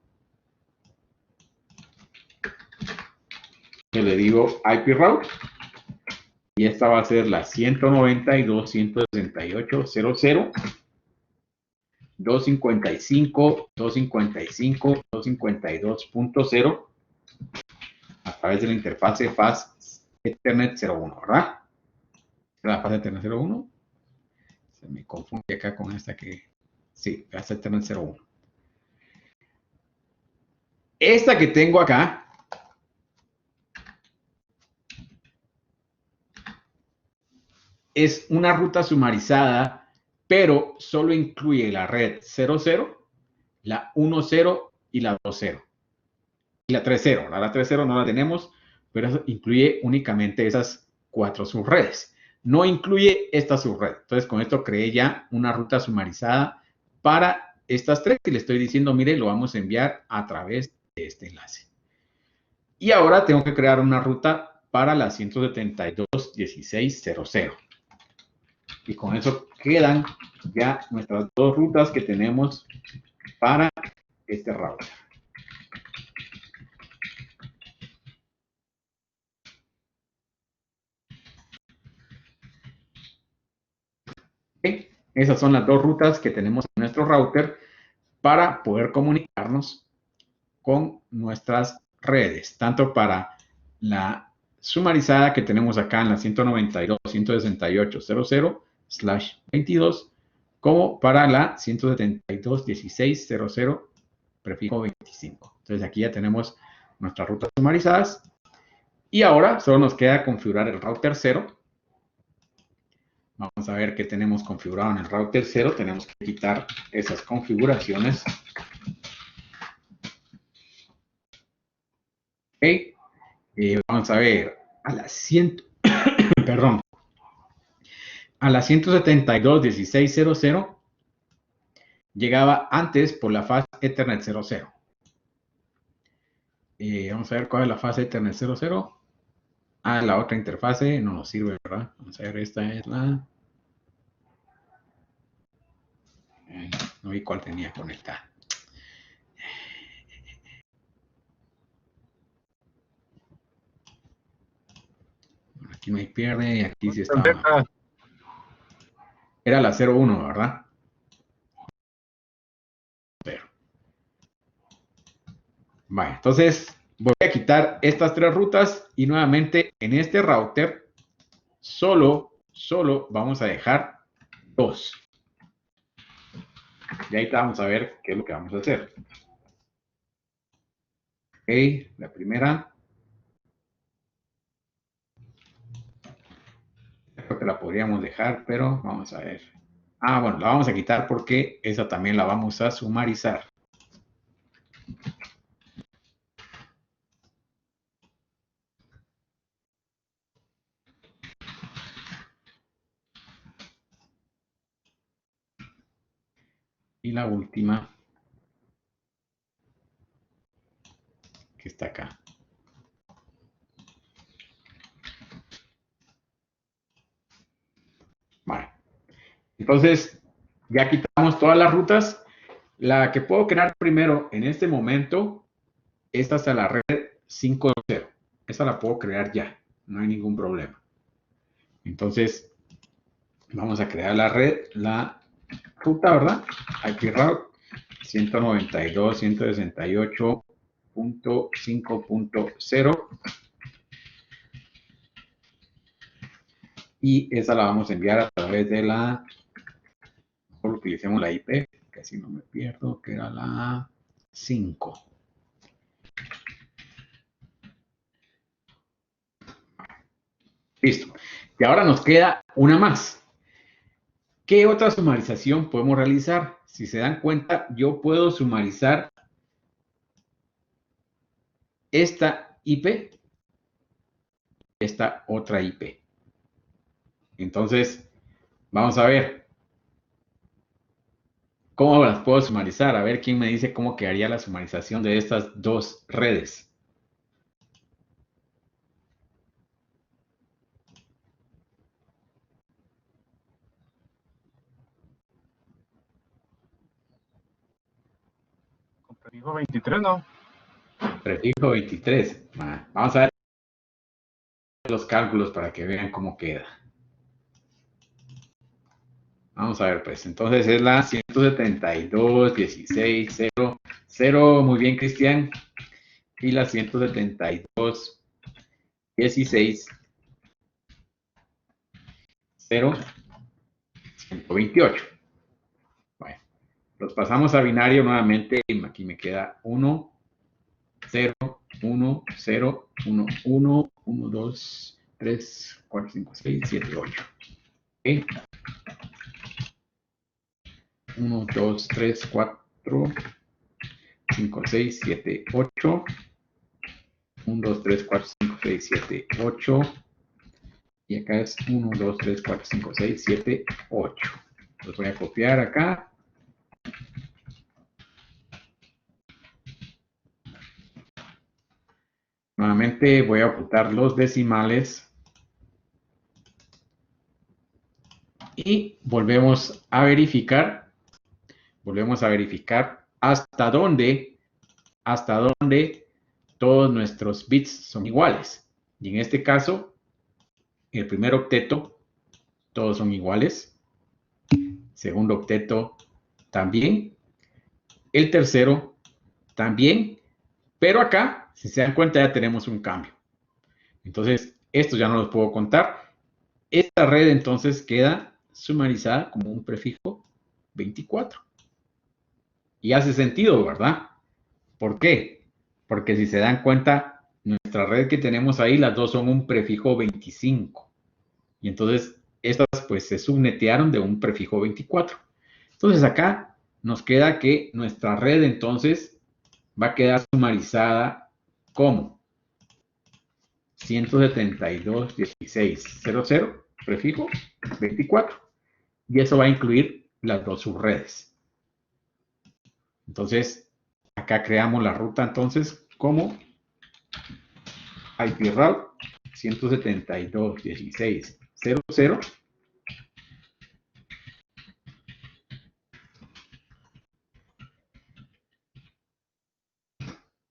Yo le digo IP route. Y esta va a ser la 192.168.0.0, 255, 255, 252.0 a través de la interfase fase Ethernet 01, ¿verdad? La fase Ethernet 01. Se me confunde acá con esta que... Sí, fase Ethernet 01. Esta que tengo acá es una ruta sumarizada, pero solo incluye la red 00, la 10 y la 20. Y la 30. La 30 no la tenemos, pero eso incluye únicamente esas 4 subredes. No incluye esta subred. Entonces, con esto creé ya una ruta sumarizada para estas 3 y le estoy diciendo, mire, lo vamos a enviar a través de este enlace. Y ahora tengo que crear una ruta para la 172.16.00. Y con eso quedan ya nuestras dos rutas que tenemos para este router. ¿Okay? Esas son las dos rutas que tenemos en nuestro router para poder comunicarnos con nuestras redes, tanto para la sumarizada que tenemos acá en la 192.168.0.0/22, como para la 172.16.00, prefijo 25. Entonces aquí ya tenemos nuestras rutas sumarizadas. Y ahora solo nos queda configurar el router 0. Vamos a ver qué tenemos configurado en el router 0. Tenemos que quitar esas configuraciones. Ok. Vamos a ver a la 100, perdón, a la 172.16.00 llegaba antes por la fase Ethernet 00. Vamos a ver cuál es la fase Ethernet 00. Ah, la otra interfase no nos sirve, ¿verdad? Vamos a ver, esta es la... No vi cuál tenía conectada. Aquí no hay pierde y aquí sí estaba. Era la 01, ¿verdad? Vale, entonces voy a quitar estas 3 rutas y nuevamente en este router solo vamos a dejar 2. Y ahí vamos a ver qué es lo que vamos a hacer. Ok, la primera. Creo que la podríamos dejar, pero vamos a ver. Ah, bueno, la vamos a quitar porque esa también la vamos a sumarizar. Y la última, que está acá. Vale. Entonces, ya quitamos todas las rutas. La que puedo crear primero en este momento, esta es la red 5.0. Esa la puedo crear ya, no hay ningún problema. Entonces, vamos a crear la red, la ruta, ¿verdad? IP route 192.168.5.0 y esa la vamos a enviar a través de la, mejor utilicemos la IP, que así no me pierdo, que era la 5. Listo. Y ahora nos queda una más. ¿Qué otra sumarización podemos realizar? Si se dan cuenta, yo puedo sumarizar esta IP, esta otra IP. Entonces, vamos a ver cómo las puedo sumarizar. A ver quién me dice cómo quedaría la sumarización de estas 2 redes. Con prefijo 23, ¿no? Prefijo 23. Vamos a ver los cálculos para que vean cómo queda. Vamos a ver, pues, entonces es la 172.16.0.0. Muy bien, Cristian. Y la 172.16.0.128. Bueno, los pasamos a binario nuevamente. Aquí me queda 1, 0, 1, 0, 1, 1, 1, 2, 3, 4, 5, 6, 7, 8. ¿Okay? 1, 2, 3, 4, 5, 6, 7, 8. 1, 2, 3, 4, 5, 6, 7, 8. Y acá es 1, 2, 3, 4, 5, 6, 7, 8. Los voy a copiar acá. Nuevamente voy a ocultar los decimales. Y volvemos a verificar. Volvemos a verificar hasta dónde todos nuestros bits son iguales. Y en este caso, el primer octeto, todos son iguales. Segundo octeto, también. El tercero, también. Pero acá, si se dan cuenta, ya tenemos un cambio. Entonces, estos ya no los puedo contar. Esta red entonces queda sumarizada como un prefijo 24. Y hace sentido, ¿verdad? ¿Por qué? Porque si se dan cuenta, nuestra red que tenemos ahí, las dos son un prefijo 25. Y entonces, estas pues se subnetearon de un prefijo 24. Entonces acá nos queda que nuestra red entonces va a quedar sumarizada como 172.16.0.0, prefijo 24. Y eso va a incluir las dos subredes. Entonces, acá creamos la ruta entonces como IP route 172.16.0.0.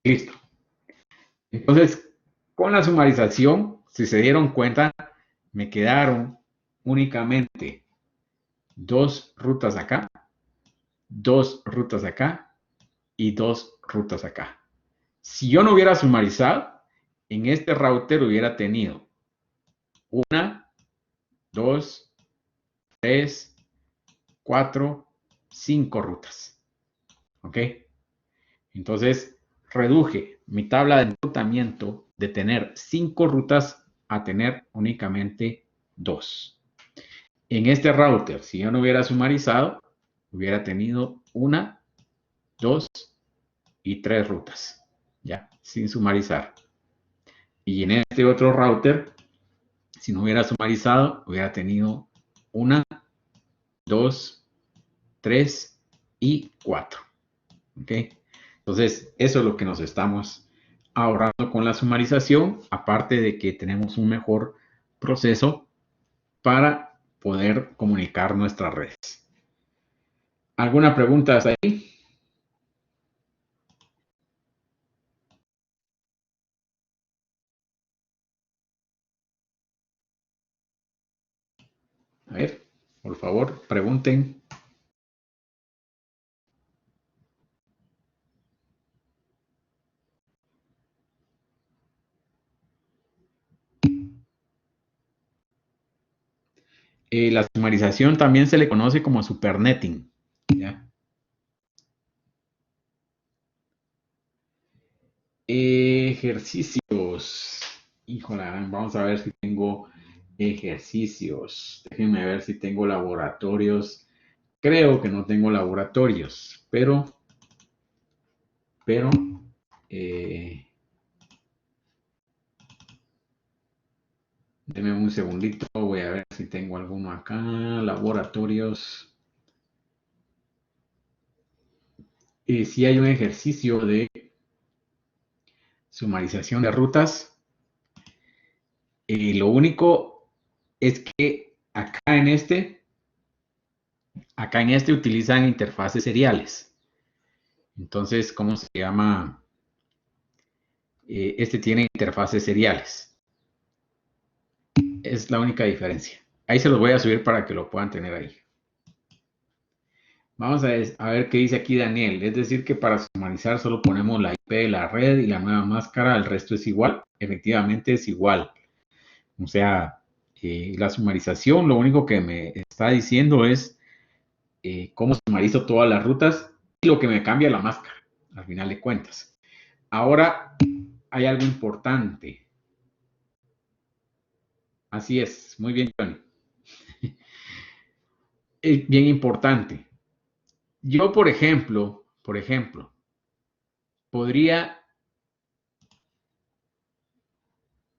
Listo. Entonces, con la sumarización, si se dieron cuenta, me quedaron únicamente 2 rutas acá, 2 rutas acá y 2 rutas acá. Si yo no hubiera sumarizado, en este router hubiera tenido 1, 2, 3, 4, 5 rutas. ¿Ok? Entonces, reduje mi tabla de enrutamiento de tener 5 rutas a tener únicamente 2. En este router, si yo no hubiera sumarizado, hubiera tenido 1, 2 y 3 rutas, ya, sin sumarizar. Y en este otro router, si no hubiera sumarizado, hubiera tenido 1, 2, 3 y 4. ¿Ok? Entonces, eso es lo que nos estamos ahorrando con la sumarización, aparte de que tenemos un mejor proceso para poder comunicar nuestras redes. ¿Alguna pregunta hasta ahí? A ver, por favor, pregunten. La sumarización también se le conoce como supernetting. ¿Ya? Ejercicios. Híjole, vamos a ver si tengo ejercicios. Déjenme ver si tengo laboratorios. Creo que no tengo laboratorios, pero denme un segundito. Voy a ver si tengo alguno acá. Laboratorios. Si hay un ejercicio de sumarización de rutas. Lo único es que acá en este utilizan interfaces seriales. Entonces, ¿cómo se llama? Este tiene interfaces seriales. Es la única diferencia. Ahí se los voy a subir para que lo puedan tener ahí. Vamos a ver qué dice aquí Daniel. Es decir, que para sumarizar solo ponemos la IP de la red y la nueva máscara, el resto es igual. Efectivamente es igual. O sea, la sumarización lo único que me está diciendo es cómo sumarizo todas las rutas y lo que me cambia la máscara, al final de cuentas. Ahora hay algo importante. Así es, muy bien, Johnny. Es bien importante. Yo, por ejemplo, podría,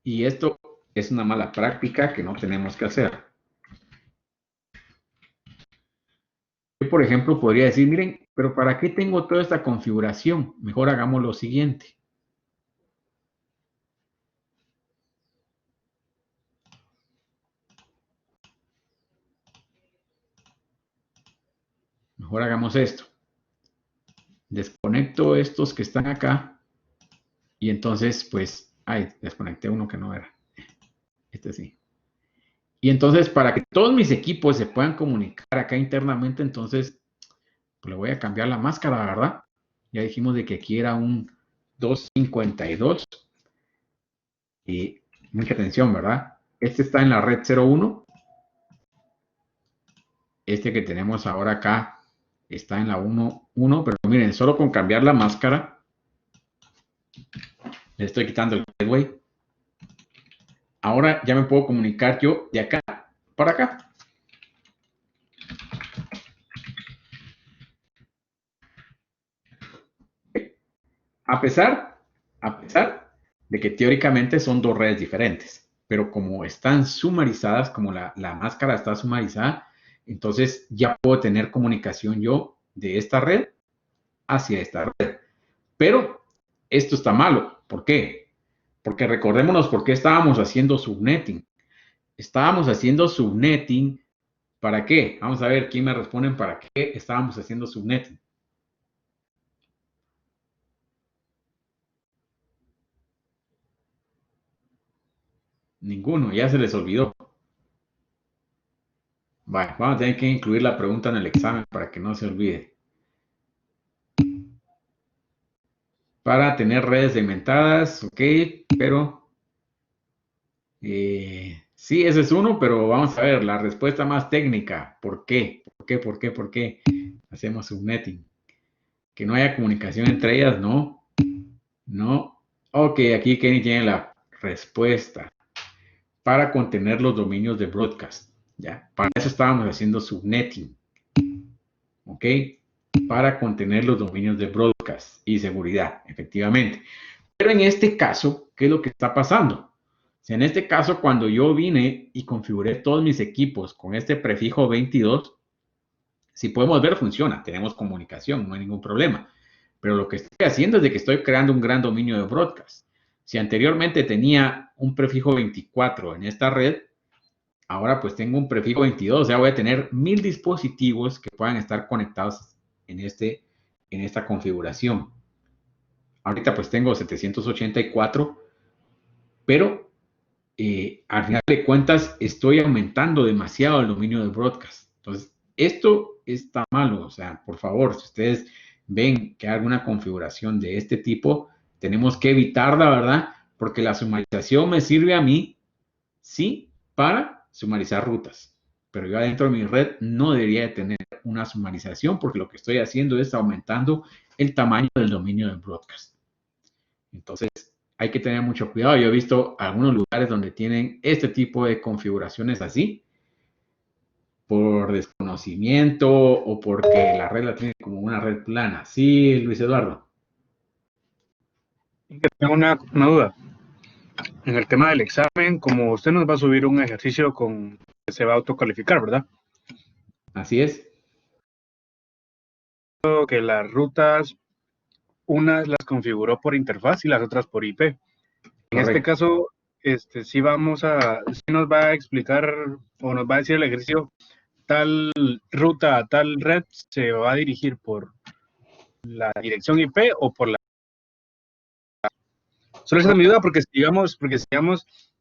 y esto es una mala práctica que no tenemos que hacer. Yo, por ejemplo, podría decir, miren, pero ¿para qué tengo toda esta configuración? Mejor hagamos lo siguiente. Mejor hagamos esto. Desconecto estos que están acá y entonces, pues, desconecté uno que no era. Este sí. Y entonces, para que todos mis equipos se puedan comunicar acá internamente, entonces, pues le voy a cambiar la máscara, ¿verdad? Ya dijimos de que aquí era un 252. Y mucha atención, ¿verdad? Este está en la red 01. Este que tenemos ahora acá está en la 1.1, pero miren, solo con cambiar la máscara, le estoy quitando el gateway. Ahora ya me puedo comunicar yo de acá para acá. A pesar de que teóricamente son dos redes diferentes, pero como están sumarizadas, como la máscara está sumarizada, entonces ya puedo tener comunicación yo de esta red hacia esta red. Pero esto está malo. ¿Por qué? Porque recordémonos por qué estábamos haciendo subnetting. Estábamos haciendo subnetting, ¿para qué? Vamos a ver quién me responden para qué estábamos haciendo subnetting. Ninguno, ya se les olvidó. Vale, vamos a tener que incluir la pregunta en el examen para que no se olvide. para tener redes segmentadas, ok, pero sí, ese es uno, pero vamos a ver la respuesta más técnica. ¿Por qué? ¿Por qué hacemos subnetting? Que no haya comunicación entre ellas, no. Ok, aquí Kenny tiene la respuesta. Para contener los dominios de broadcast, ¿ya? Para eso estábamos haciendo subnetting, ¿ok? Para contener los dominios de broadcast y seguridad, efectivamente. Pero en este caso, ¿qué es lo que está pasando? O sea, en este caso, cuando yo vine y configuré todos mis equipos con este prefijo 22, si podemos ver, funciona. Tenemos comunicación, no hay ningún problema. Pero lo que estoy haciendo es de que estoy creando un gran dominio de broadcast. Si anteriormente tenía un prefijo 24 en esta red, ahora pues tengo un prefijo 22, o sea, voy a tener 1000 dispositivos que puedan estar conectados en esta configuración. Ahorita pues tengo 784, pero al final de cuentas estoy aumentando demasiado el dominio de broadcast. Entonces, esto está malo, o sea, por favor, si ustedes ven que hay alguna configuración de este tipo, tenemos que evitarla, ¿verdad? Porque la sumarización me sirve a mí, sí, para sumarizar rutas. Pero yo adentro de mi red no debería de tener una sumarización porque lo que estoy haciendo es aumentando el tamaño del dominio de broadcast. Entonces, hay que tener mucho cuidado. Yo he visto algunos lugares donde tienen este tipo de configuraciones así, por desconocimiento o porque la red la tiene como una red plana. Sí, Luis Eduardo. Tengo una duda. En el tema del examen, como usted nos va a subir un ejercicio con que se va a autocalificar, ¿verdad? Así es. Que las rutas, unas las configuró por interfaz y las otras por IP. En este caso, sí nos va a explicar o nos va a decir el ejercicio, tal ruta a tal red se va a dirigir por la dirección IP o por la... Solo esa es mi duda porque digamos,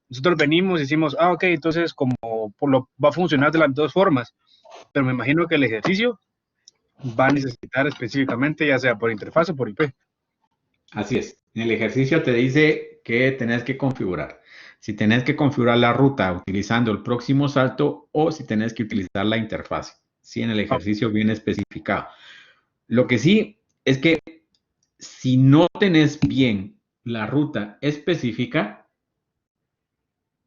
nosotros venimos y decimos, ok, entonces como va a funcionar de las dos formas, pero me imagino que el ejercicio va a necesitar específicamente ya sea por interfaz o por IP. Así es. En el ejercicio te dice que tenés que configurar. Si tenés que configurar la ruta utilizando el próximo salto o si tenés que utilizar la interfaz. Sí, en el ejercicio viene especificado. Lo que sí es que si no tenés bien la ruta específica,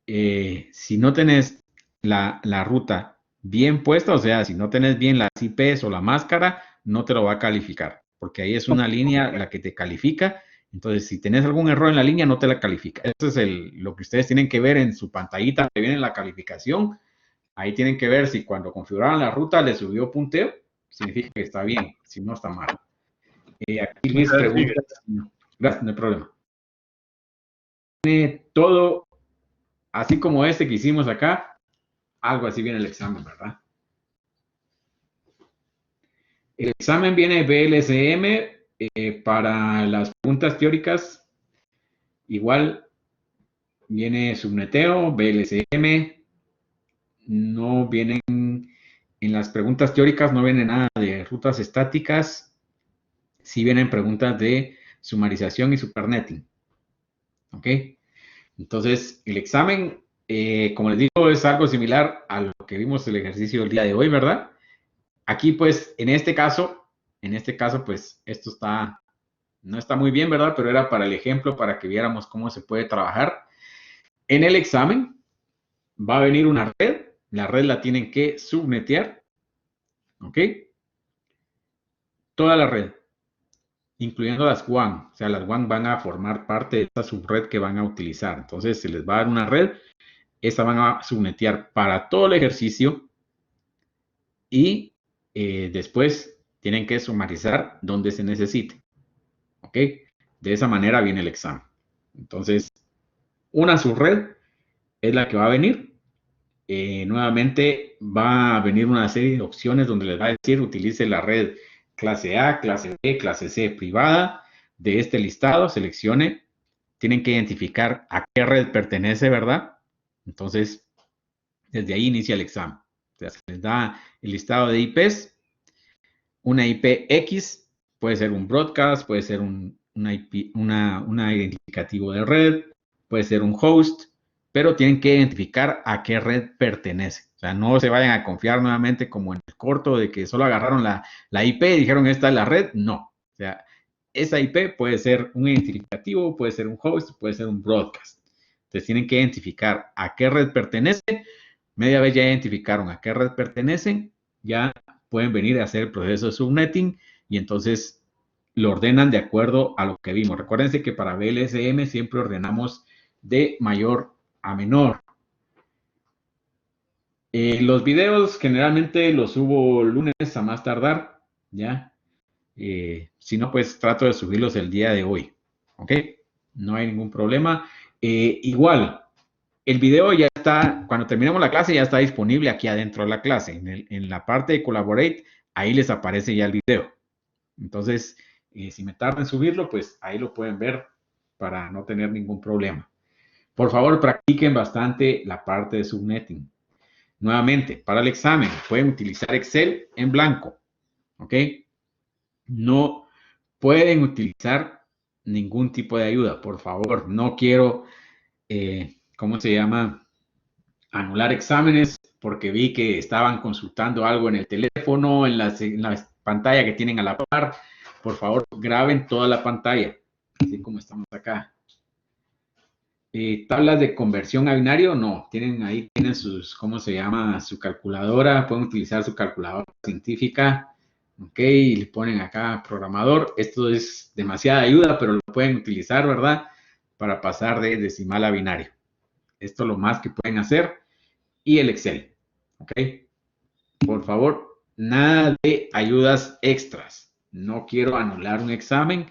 si no tenés la ruta bien puesta, o sea, si no tenés bien las IPs o la máscara, no te lo va a calificar, porque ahí es una línea la que te califica. Entonces, si tenés algún error en la línea, no te la califica. Eso es lo que ustedes tienen que ver en su pantallita que viene la calificación. Ahí tienen que ver si cuando configuraron la ruta le subió punteo, significa que está bien, si no está mal. Aquí mis preguntas. Gracias, no hay problema. Tiene todo, así como este que hicimos acá, algo así viene el examen, ¿verdad? El examen viene BLSM para las preguntas teóricas. Igual viene subneteo, BLSM. No vienen en las preguntas teóricas, no viene nada de rutas estáticas. Sí vienen preguntas de sumarización y supernetting. ¿Ok? Entonces, el examen, como les digo, es algo similar a lo que vimos el ejercicio del día de hoy, ¿verdad? Aquí, pues, en este caso, pues, esto no está muy bien, ¿verdad? Pero era para el ejemplo, para que viéramos cómo se puede trabajar. En el examen va a venir una red, la red la tienen que subnetear, ¿ok? Toda la red, incluyendo las WAN, o sea, las WAN van a formar parte de esta subred que van a utilizar. Entonces, se les va a dar una red, esta van a subnetear para todo el ejercicio y después tienen que sumarizar donde se necesite. ¿Ok? De esa manera viene el examen. Entonces, una subred es la que va a venir. Nuevamente va a venir una serie de opciones donde les va a decir utilice la red clase A, clase B, clase C privada de este listado, seleccione. Tienen que identificar a qué red pertenece, ¿verdad? Entonces, desde ahí inicia el examen. O sea, se les da el listado de IPs. Una IP X puede ser un broadcast, puede ser un una IP, una identificativo de red, puede ser un host, pero tienen que identificar a qué red pertenece. O sea, no se vayan a confiar nuevamente como en el corto de que solo agarraron la IP y dijeron esta es la red. No. O sea, esa IP puede ser un identificativo, puede ser un host, puede ser un broadcast. Entonces tienen que identificar a qué red pertenece. Media vez ya identificaron a qué red pertenecen, ya pueden venir a hacer el proceso de subnetting y entonces lo ordenan de acuerdo a lo que vimos. Recuérdense que para VLSM siempre ordenamos de mayor a menor. Los videos generalmente los subo lunes a más tardar, ¿ya? Si no, pues trato de subirlos el día de hoy, ¿ok? No hay ningún problema. Igual, el video ya está, cuando terminemos la clase, ya está disponible aquí adentro de la clase. En la parte de Collaborate, ahí les aparece ya el video. Entonces, si me tarda en subirlo, pues ahí lo pueden ver para no tener ningún problema. Por favor, practiquen bastante la parte de subnetting. Nuevamente, para el examen, pueden utilizar Excel en blanco, ¿ok? No pueden utilizar ningún tipo de ayuda, por favor. No quiero, ¿cómo se llama? Anular exámenes porque vi que estaban consultando algo en el teléfono, en la pantalla que tienen a la par. Por favor, graben toda la pantalla, así como estamos acá. Tablas de conversión a binario, no. Ahí tienen sus, ¿cómo se llama? Su calculadora. Pueden utilizar su calculadora científica. Ok, y le ponen acá programador. Esto es demasiada ayuda, pero lo pueden utilizar, ¿verdad? Para pasar de decimal a binario. Esto es lo más que pueden hacer. Y el Excel. Ok. Por favor, nada de ayudas extras. No quiero anular un examen.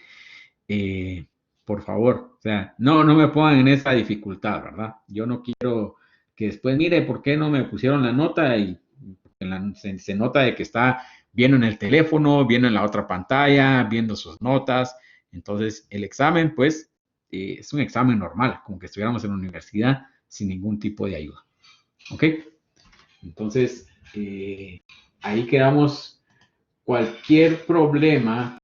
Por favor, o sea, no me pongan en esa dificultad, ¿verdad? Yo no quiero que después, mire, ¿por qué no me pusieron la nota? Y se nota de que está viendo en el teléfono, viendo en la otra pantalla, viendo sus notas. Entonces, el examen, pues, es un examen normal, como que estuviéramos en la universidad sin ningún tipo de ayuda. ¿Ok? Entonces, ahí quedamos. Cualquier problema